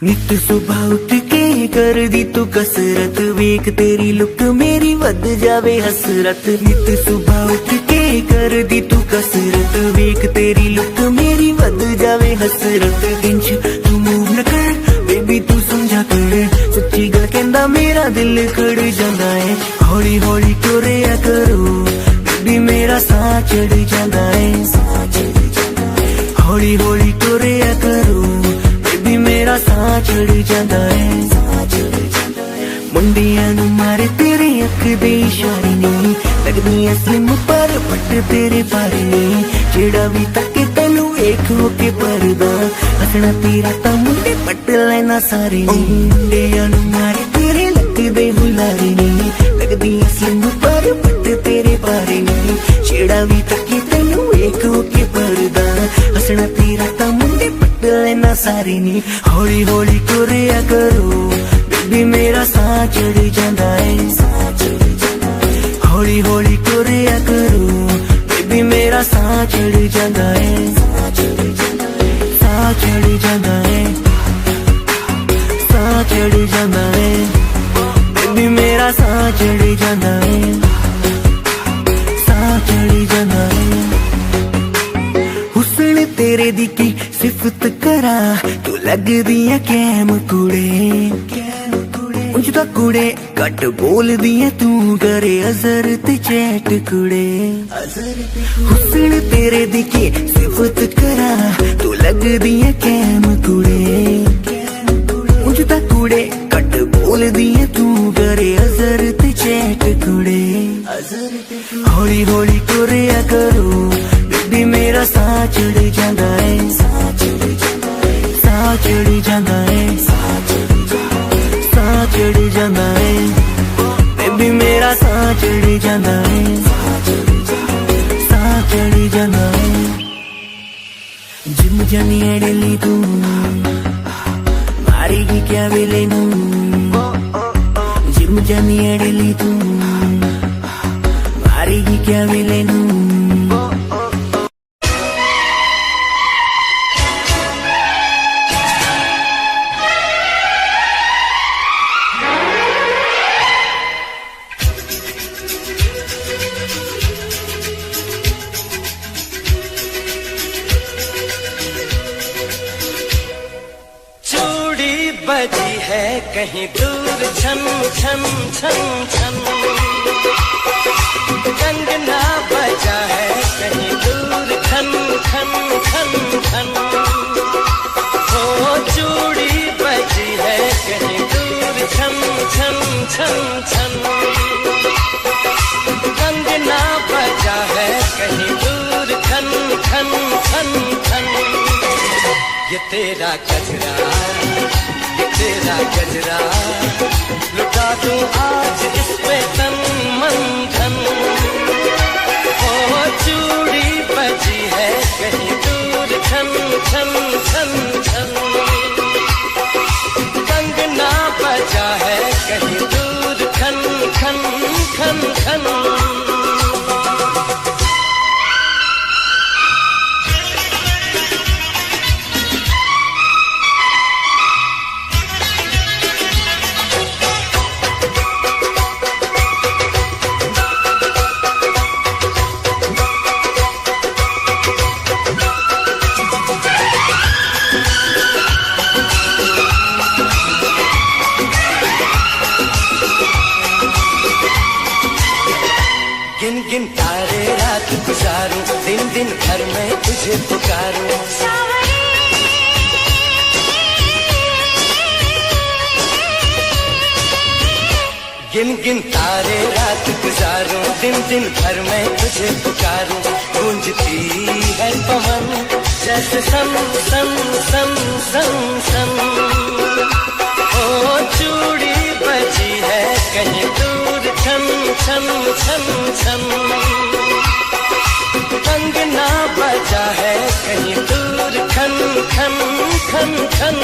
नित सुबह उठ के कर दी तू कसरत, वेख तेरी लुक मेरी वध जावे हसरत। नित सुबह उठ के कर दी तू कसरत, वेख तेरी लुक मेरी वध जावे हसरत। इंच तू मूव न कर बेबी तू समझा कर, सच्ची गल कहंदा मेरा दिल खड़ जांदा है। हौली हौली टुरिया करो बेबी मेरा साह चढ़ जांदा है। हौली हौली टुरिया करो बेबी मेरा साह चढ़ जांदा है। मुंडियां नू मारे तेरे अख दे इशारे नी, लगदियां स्लिम पर पट तेरे पारे नी। जेड़ा भी तके तैनू वेख होके परदा, हसना तेरा तां मुंडे पट लेना सारे नी। मुंडियां नू मारे तेरे लक दे हुलारे नी, लगदियां स्लिम पर पट तेरे पारे नी। जेड़ा भी तके तैनू वेख होके परदा, हसना तेरा तां मुंडे पट लेना सारे नी। हौली हौली टुरिया करो बेबी मेरा साह चढ़ जांदा है। हौली हौली टुरिया करो बेबी मेरा साह चढ़ जांदा है। साह चढ़ जांदा है, साह चढ़ जांदा है बेबी मेरा साह चढ़ जांदा है। साह चढ़ जांदा है। हुस्न तेरे दी की सिफत करा, तू लगदी है कैम कुड़े। ਤਾਂ ਕੁੜੇ ਘੱਟ ਬੋਲਦੀ ਐ ਤੂੰ ਕਰੇ ਅਜ਼ਰ ਤੇ ਚੈਟ ਕੁੜੇ ਹੁਸਨ ਤੇਰੇ ਦੀ ਕੀ ਸਿਫਤ ਕਰਾਂ ਤੂੰ ਲੱਗਦੀ ਐ ਕੈਮ ਕੁੜੇ ਉਂਝ ਤਾਂ ਕੁੜੇ ਘੱਟ ਬੋਲਦੀ ਐ ਤੂੰ ਕਰੇ ਅਜ਼ਰ ਤੇ ਚੈਟ ਕੁੜੇ ਹੌਲੀ ਹੌਲੀ ਤੁਰਿਆ ਕਰੋ ਬੇਬੀ ਮੇਰਾ ਸਾਹ ਚੜ ਜਾਂਦਾ ਏ ਸਾਹ ਚੜ ਜਾਂਦਾ ਏ ਚੜ ਜਾਂਦਾ ਏ ਬੇਬੀ ਮੇਰਾ ਸਾਹ ਚੜ ਜਾਂਦਾ ਏ ਸਾਹ ਚੜ ਜਾਂਦਾ ਏ ਜਿਮ ਜਾਨੀ ਐਡਲੀ ਤੂੰ ਮਾਰੇਗੀ ਕਿਆ ਵੇਲੇ ਨੂੰ ਜਿਮ ਜਾਨੀ ਐਡਲੀ ਤੂੰ ਮਾਰੇਗੀ ਕਿਆ ਵੇਲੇ ਨੂੰ बजी है कहीं दूर छन छन छन छन कंगना बजा है कहीं दूर खन खन खन खन हो चूड़ी बजी है कहीं दूर छन छन छन छन कंगना बजा है कहीं दूर खन खन खन खन ये तेरा गजरा लुटा दूं आज इस पे तन मन धन ओ चूड़ी बजी है कहीं दूर छन छन छन छन कंगना बजा है कहीं दूर खन खन खन खन गिन गिन तारे रात गुजारूं दिन दिन भर मैं तुझे पुकारूं गिन गिन तारे रात गुजारूं दिन दिन भर मैं तुझे पुकारूं गूंजती है पवन जैसे सन सन सन सन सन ओ चूड़ी बजी है कहीं दूर छन छन छन छन कंगना बजा है कहीं दूर खन खन खन खन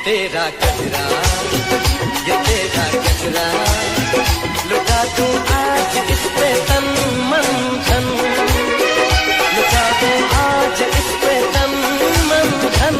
तेरा गजरा ये तेरा गजरा लुटा दूं आज इस पे तन मन धन लुटा दूं आज इस पे तन मन धन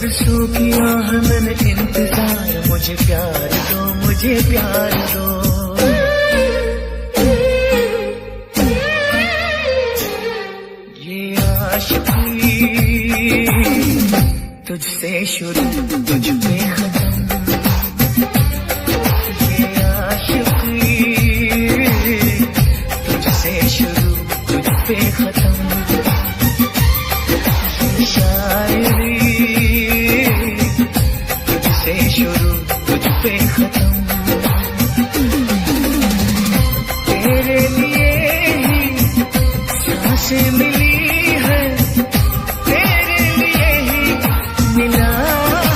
परसों किया है मैंने इंतजार, मुझे प्यार दो, मुझे प्यार दो। ये आशिकी तुझसे शुरू, तुझ पे खत्म। ये आशिकी तुझसे शुरू, तुझ पे खत्म। ये शायरी तुझसे शुरू, तुझ पे खत्म। तेरे लिए ही सांसें मिली है, तेरे लिए ही मिला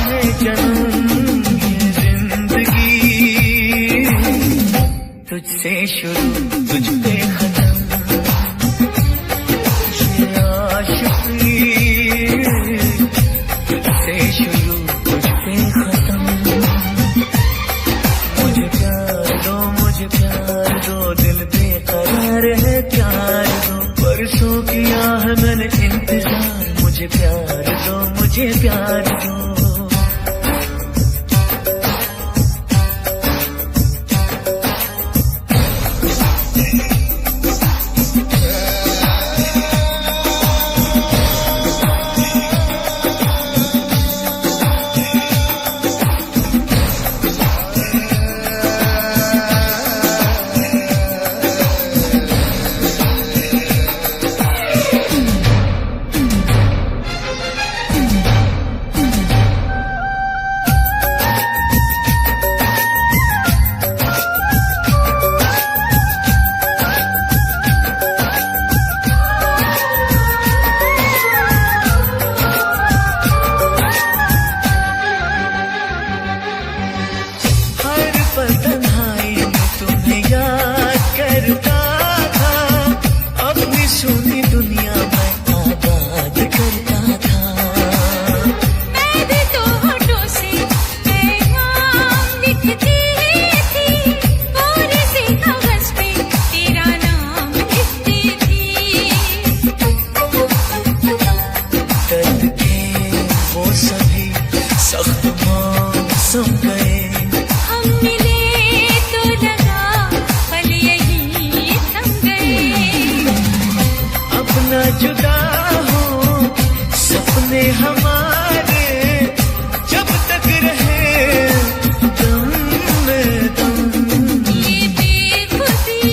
है जन्म। ये जिंदगी तुझसे शुरू, तुझ पे खत्म। ये आशिकी तुझसे शुरू, तुझ पे खत्म। मुझे प्यार दो, मुझे प्यार दो, दिल बेकरार है प्यार दो। परसों किया है मैंने इंतजार, मुझे प्यार दो, मुझे प्यार दो। जुदा हो सपने हमारे, जब तक रहे दम में दम। ये बेखुदी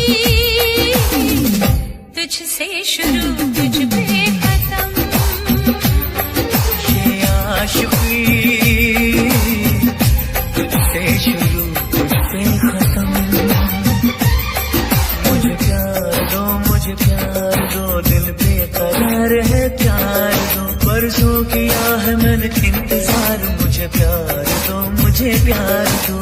तुझसे शुरू, तुझ पे खत्म। ये आशिकी तुझसे शुरू, तुझ पे खत्म। मुझे प्यार दो, मुझे प्यार दो, दिल बेकरार है प्यार दो। परसों किया है मैंने इंतजार, मुझे प्यार दो, मुझे प्यार दो।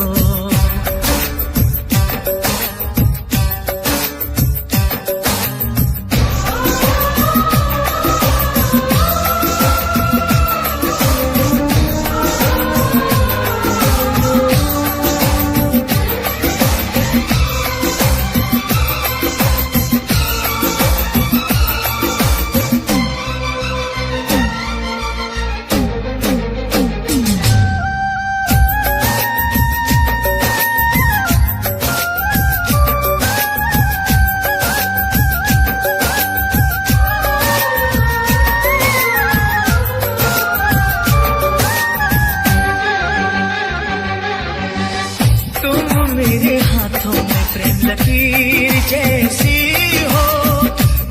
मेरे हाथों में प्रेम लकीर जैसी हो,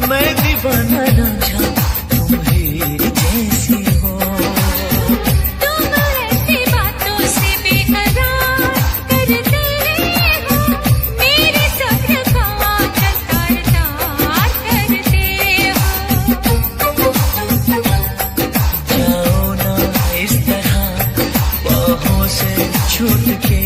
मैं दीवाना राझा तुम हीर जैसी हो। तुम ऐसी बातों से बेकरार करते हो, मेरे सब्र का आंचल तार-तार करते हो। जाओ ना इस तरह बाहों से छूट के,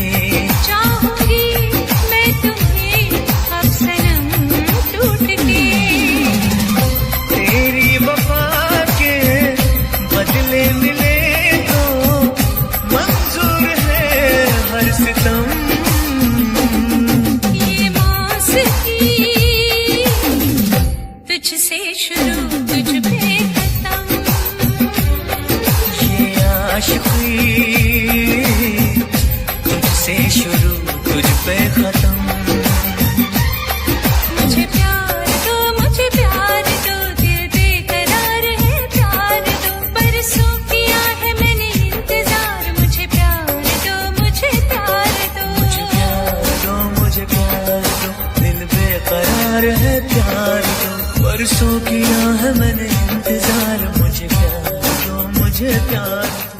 तुझसे शुरू, तुझ पे खत्म। ये आशिक बेकरार है प्यार तो बरसों किया है मैंने इंतजार, मुझे प्यार दो, मुझे प्यार दो।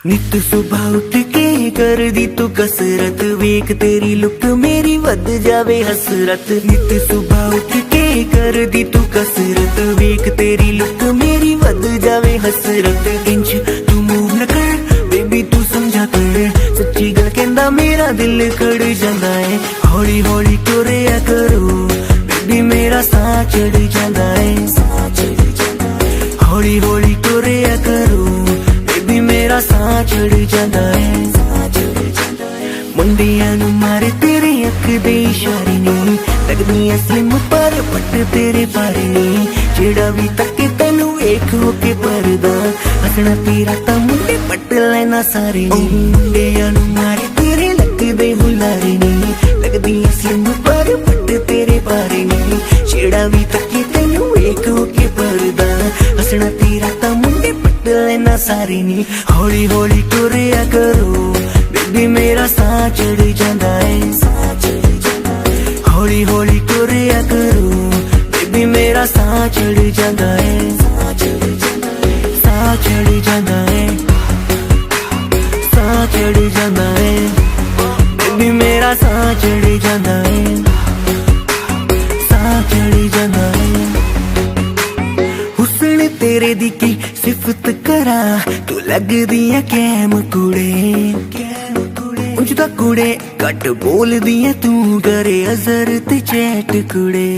नित सुबह उठ के कर दी तू कसरत, वेख तेरी लुक मेरी वध जावे हसरत। नित सुबह उठ के कर दी तू कसरत, वेख तेरी लुक मेरी वध जावे हसरत। इंच तू मूव न कर बेबी तू समझा कर, सच्ची गल कहंदा मेरा मेरा दिल खड़ जांदा है हौली हौली तुरिया करो बेबी मेरा साह चढ़ जांदा है हौली हौली तुरिया करो बेबी मेरा साह चढ़ जांदा है मुंडियां नू मारे तेरे अख दे इशारे नी लगदी स्लिम पर पट तेरे बारे नी जेड़ा भी तके तैनू वेख हो के परदा हसना तेरा तां मुंडे पट लेना सारे नी मुंडियां नू मारे तेरे लगदे हुलारे नी लगदी स्लिम पर पट तेरे बारे नी जेड़ा भी तके तैनू वेख हो के परदा हसना तेरा तां मुंडे पट लेना सारे नी हौली हौली तुरिया करो बेबी मेरा साह चढ़ जांदा है हौली हौली तुरिया करो बेबी मेरा साह चढ़ जांदा है साह चढ़ जांदा है साह चढ़ जांदा है बेबी मेरा साह चढ़ जांदा है साह चढ़ जांदा है हुस्न तेरे दी की सिफत करा तू लगदी है कैम कुड़े उंज दा कुड़े घट बोलदी है तू करे अजर ते चैट कुड़े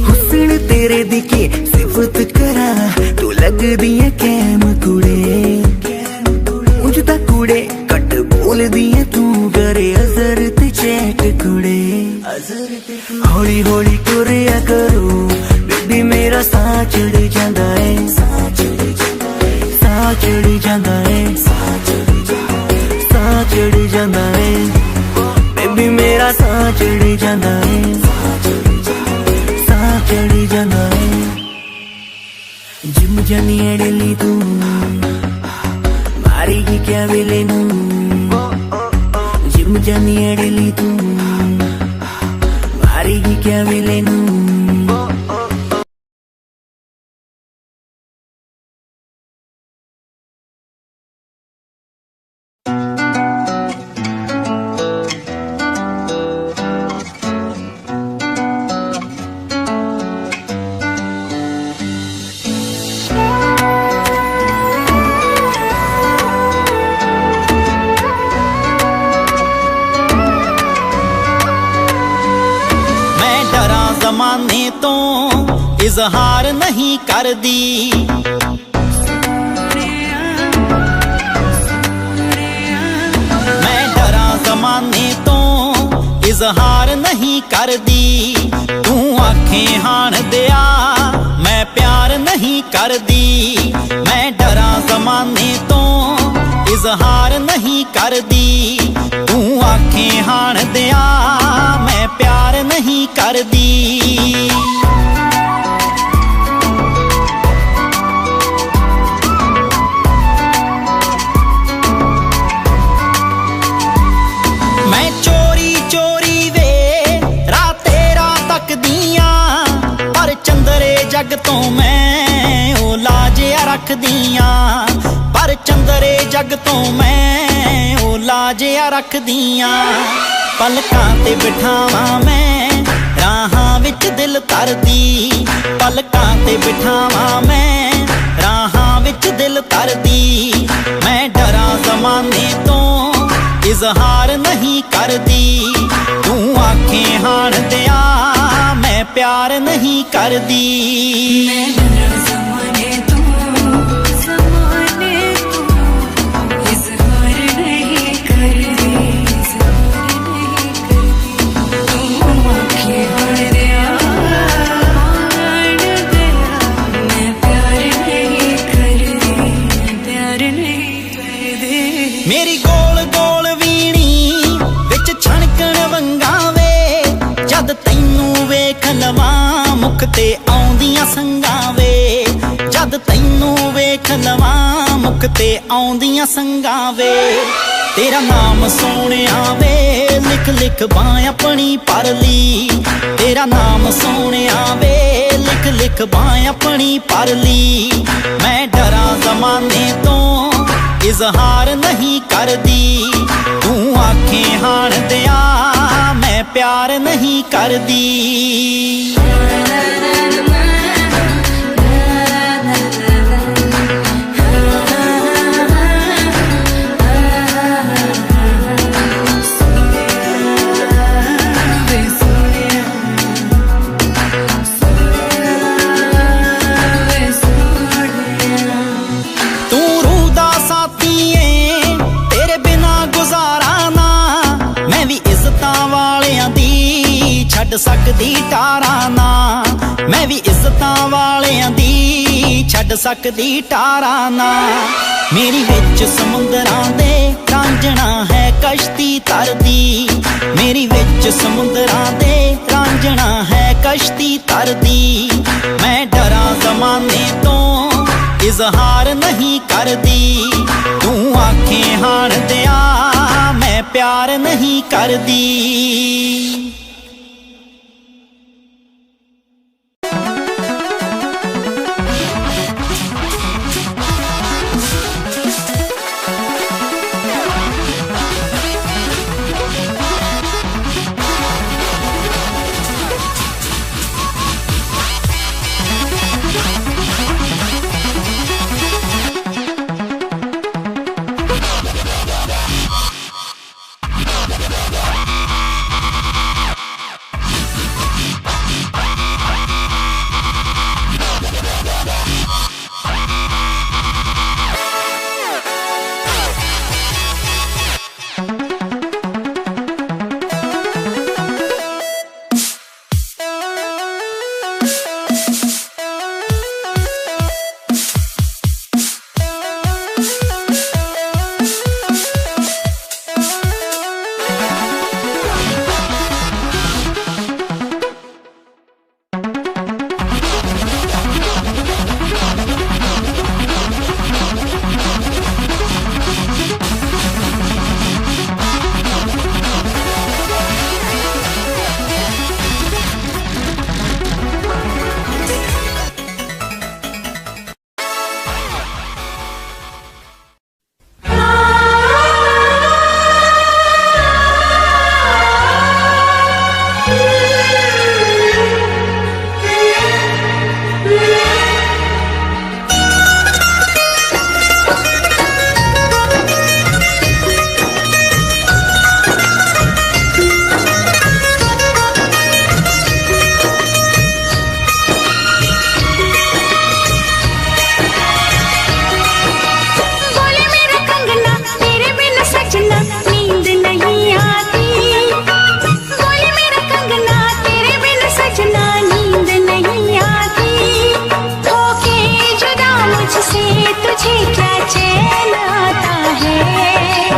हुस्न तेरे दी की सिफत करा तू लगदी है कैम कुड़े उंज दा कुड़े घट बोलदी है तू करे अजर ते चैट कुड़े हौली हौली तुरिया करो बेबी मेरा साह चढ़ जांदा है साह चढ़ जांदा है साह चढ़ जांदा है बेबी मेरा साह चढ़ जांदा है साह चढ़ जांदा है जिम जानी अड़ली तू मारेगी क्या वेले नू जिम जानी अड़ली तू मारेगी क्या वेले नू ज़माने तो इजहार नहीं कर दी मैं डरा ज़माने तो इजहार नहीं कर दी तू आखें हाण दिया मैं प्यार नहीं कर दी मैं डरा ज़माने तो इजहार नहीं कर दी तू आखें हाण दिया मैं प्यार नहीं कर दी मैं चोरी चोरी वे राते रात तक दिया पर चंदरे जग तो मैं ओ लाजिया रख दिया पर चंदरे जग तो मैं ओ लाजिया रख दिया पलकां ते बिठावां मैं राहां विच दिल तरदी पलकां ते बिठावां मैं राहां विच दिल तरदी मैं डरा ज़माने तो इजहार नहीं कर दी तू आखें हाण दिया मैं प्यार नहीं कर दी मेरी गोल गोल वीणी विच छणकण वंगावे जद तैनू वेख लवां मुख ते आउंदियां संगावे जद तैनू वेख लवां मुख ते आउंदियां संगावे तेरा नाम सोहणिया वे लिख लिख बां अपनी परली तेरा नाम सोहणिया वे लिख लिख बां अपनी परली मैं डरा ज़माने तो इजहार नहीं कर दी तू आखें हाण दिया मैं प्यार नहीं कर दी वालियां दी छड्ड सकदी टारां ना, मैं भी इज्जतां वालियां दी छड्ड सकदी टारां ना। मेरी विच समुंदरां दे रांझणा है कश्ती तरदी, मेरी विच समुंदरां दे रांझणा है कश्ती तरदी। मैं डरां ज़माने तो इजहार नहीं करदी, तू आखें हाण दिया मैं प्यार नहीं करदी।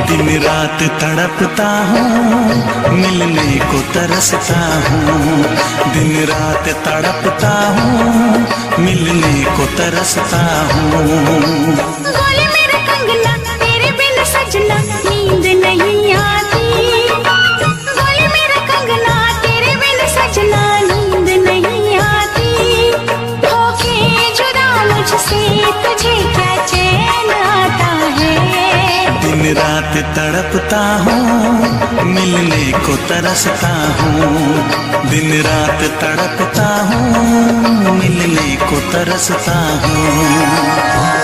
दिन रात तड़पता हूँ मिलने को तरसता हूँ, दिन रात तड़पता हूँ मिलने को तरसता हूँ। बोले मेरा कंगना तेरे बिन सजना नींद नहीं आती, बोले मेरा कंगना तेरे बिन सजना नींद नहीं आती। होके जुदा मुझसे तुझे क्या चैन आता है। दिन रात तड़पता हूँ मिलने को तरसता हूँ, दिन रात तड़पता हूँ मिलने को तरसता हूँ।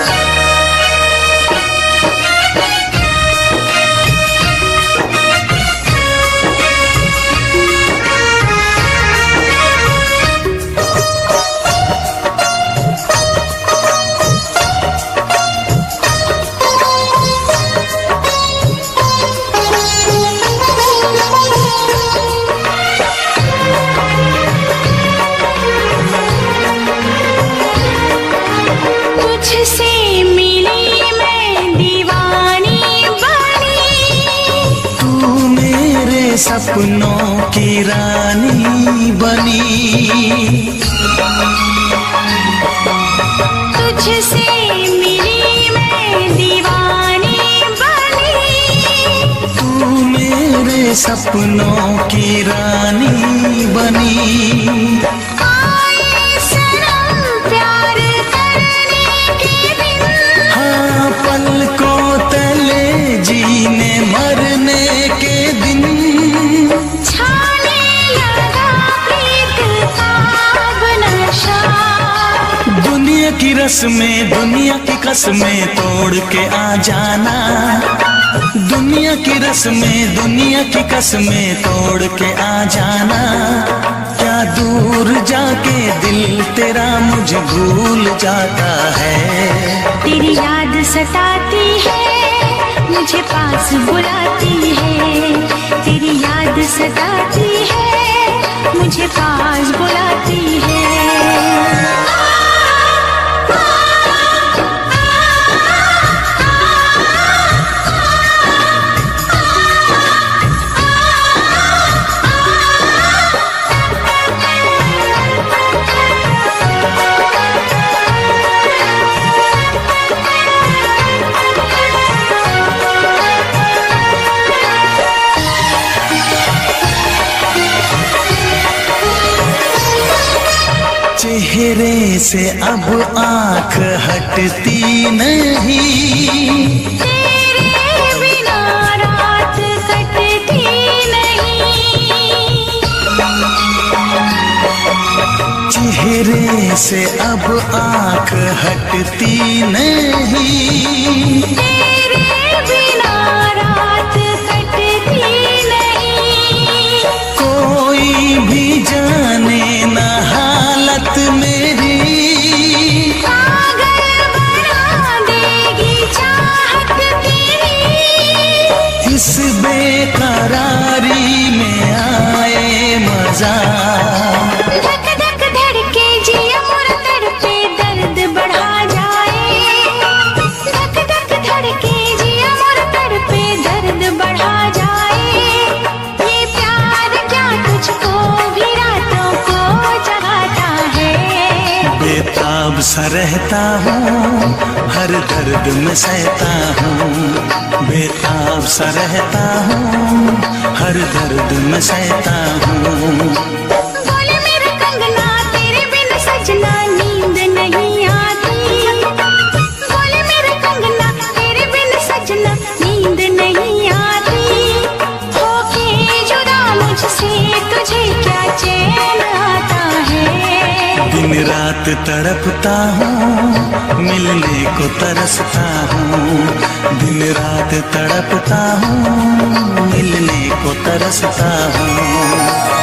सपनों की रानी बनी, तुझसे मिली मैं दीवानी बनी। तू मेरे सपनों की रानी बनी। आए सनम प्यार करने के दिन, हाँ पलकों तले जीने मरने के दिन। दुनिया की रस्में दुनिया की कसमें तोड़ के आ जाना, दुनिया की रस्में दुनिया की कसमें तोड़ के आ जाना। क्या दूर जाके दिल तेरा मुझे भूल जाता है। तेरी याद सताती है मुझे पास बुलाती है, तेरी याद सताती है, मुझे पास बुलाती है। चेहरे से अब आंख हटती नहीं, तेरे बिना रात कटती नहीं। चेहरे से अब आंख हटती नहीं, तेरे बिना रात कटती नहीं। कोई भी जाने ना हालत मेरी, पागल बना देगी चाहत तेरी। इस बेकरारी में आए मजा, धक धक धड़के जिया मोर तड़पे दर्द बढ़ा जाए। धक धक धड़के जिया मोर तड़पे दर्द बढ़ा जाए। ये प्यार क्या तुझको भी रातों को जगाता है। बेताब सा रहता हूँ, हर दर्द में सहता हूँ। बेताब सा रहता हूँ, हर दर्द में सहता हूँ। बोले मेरा कंगना तेरे बिन सजना नींद नहीं आती। बोले मेरा कंगना तेरे बिन सजना नींद नहीं आती। होके जुदा मुझसे तुझे क्या चैन आता है। दिन रात तड़पता हूँ, मिलने को तरसता हूँ। दिन रात तड़पता हूँ, मिलने को तरसता हूँ।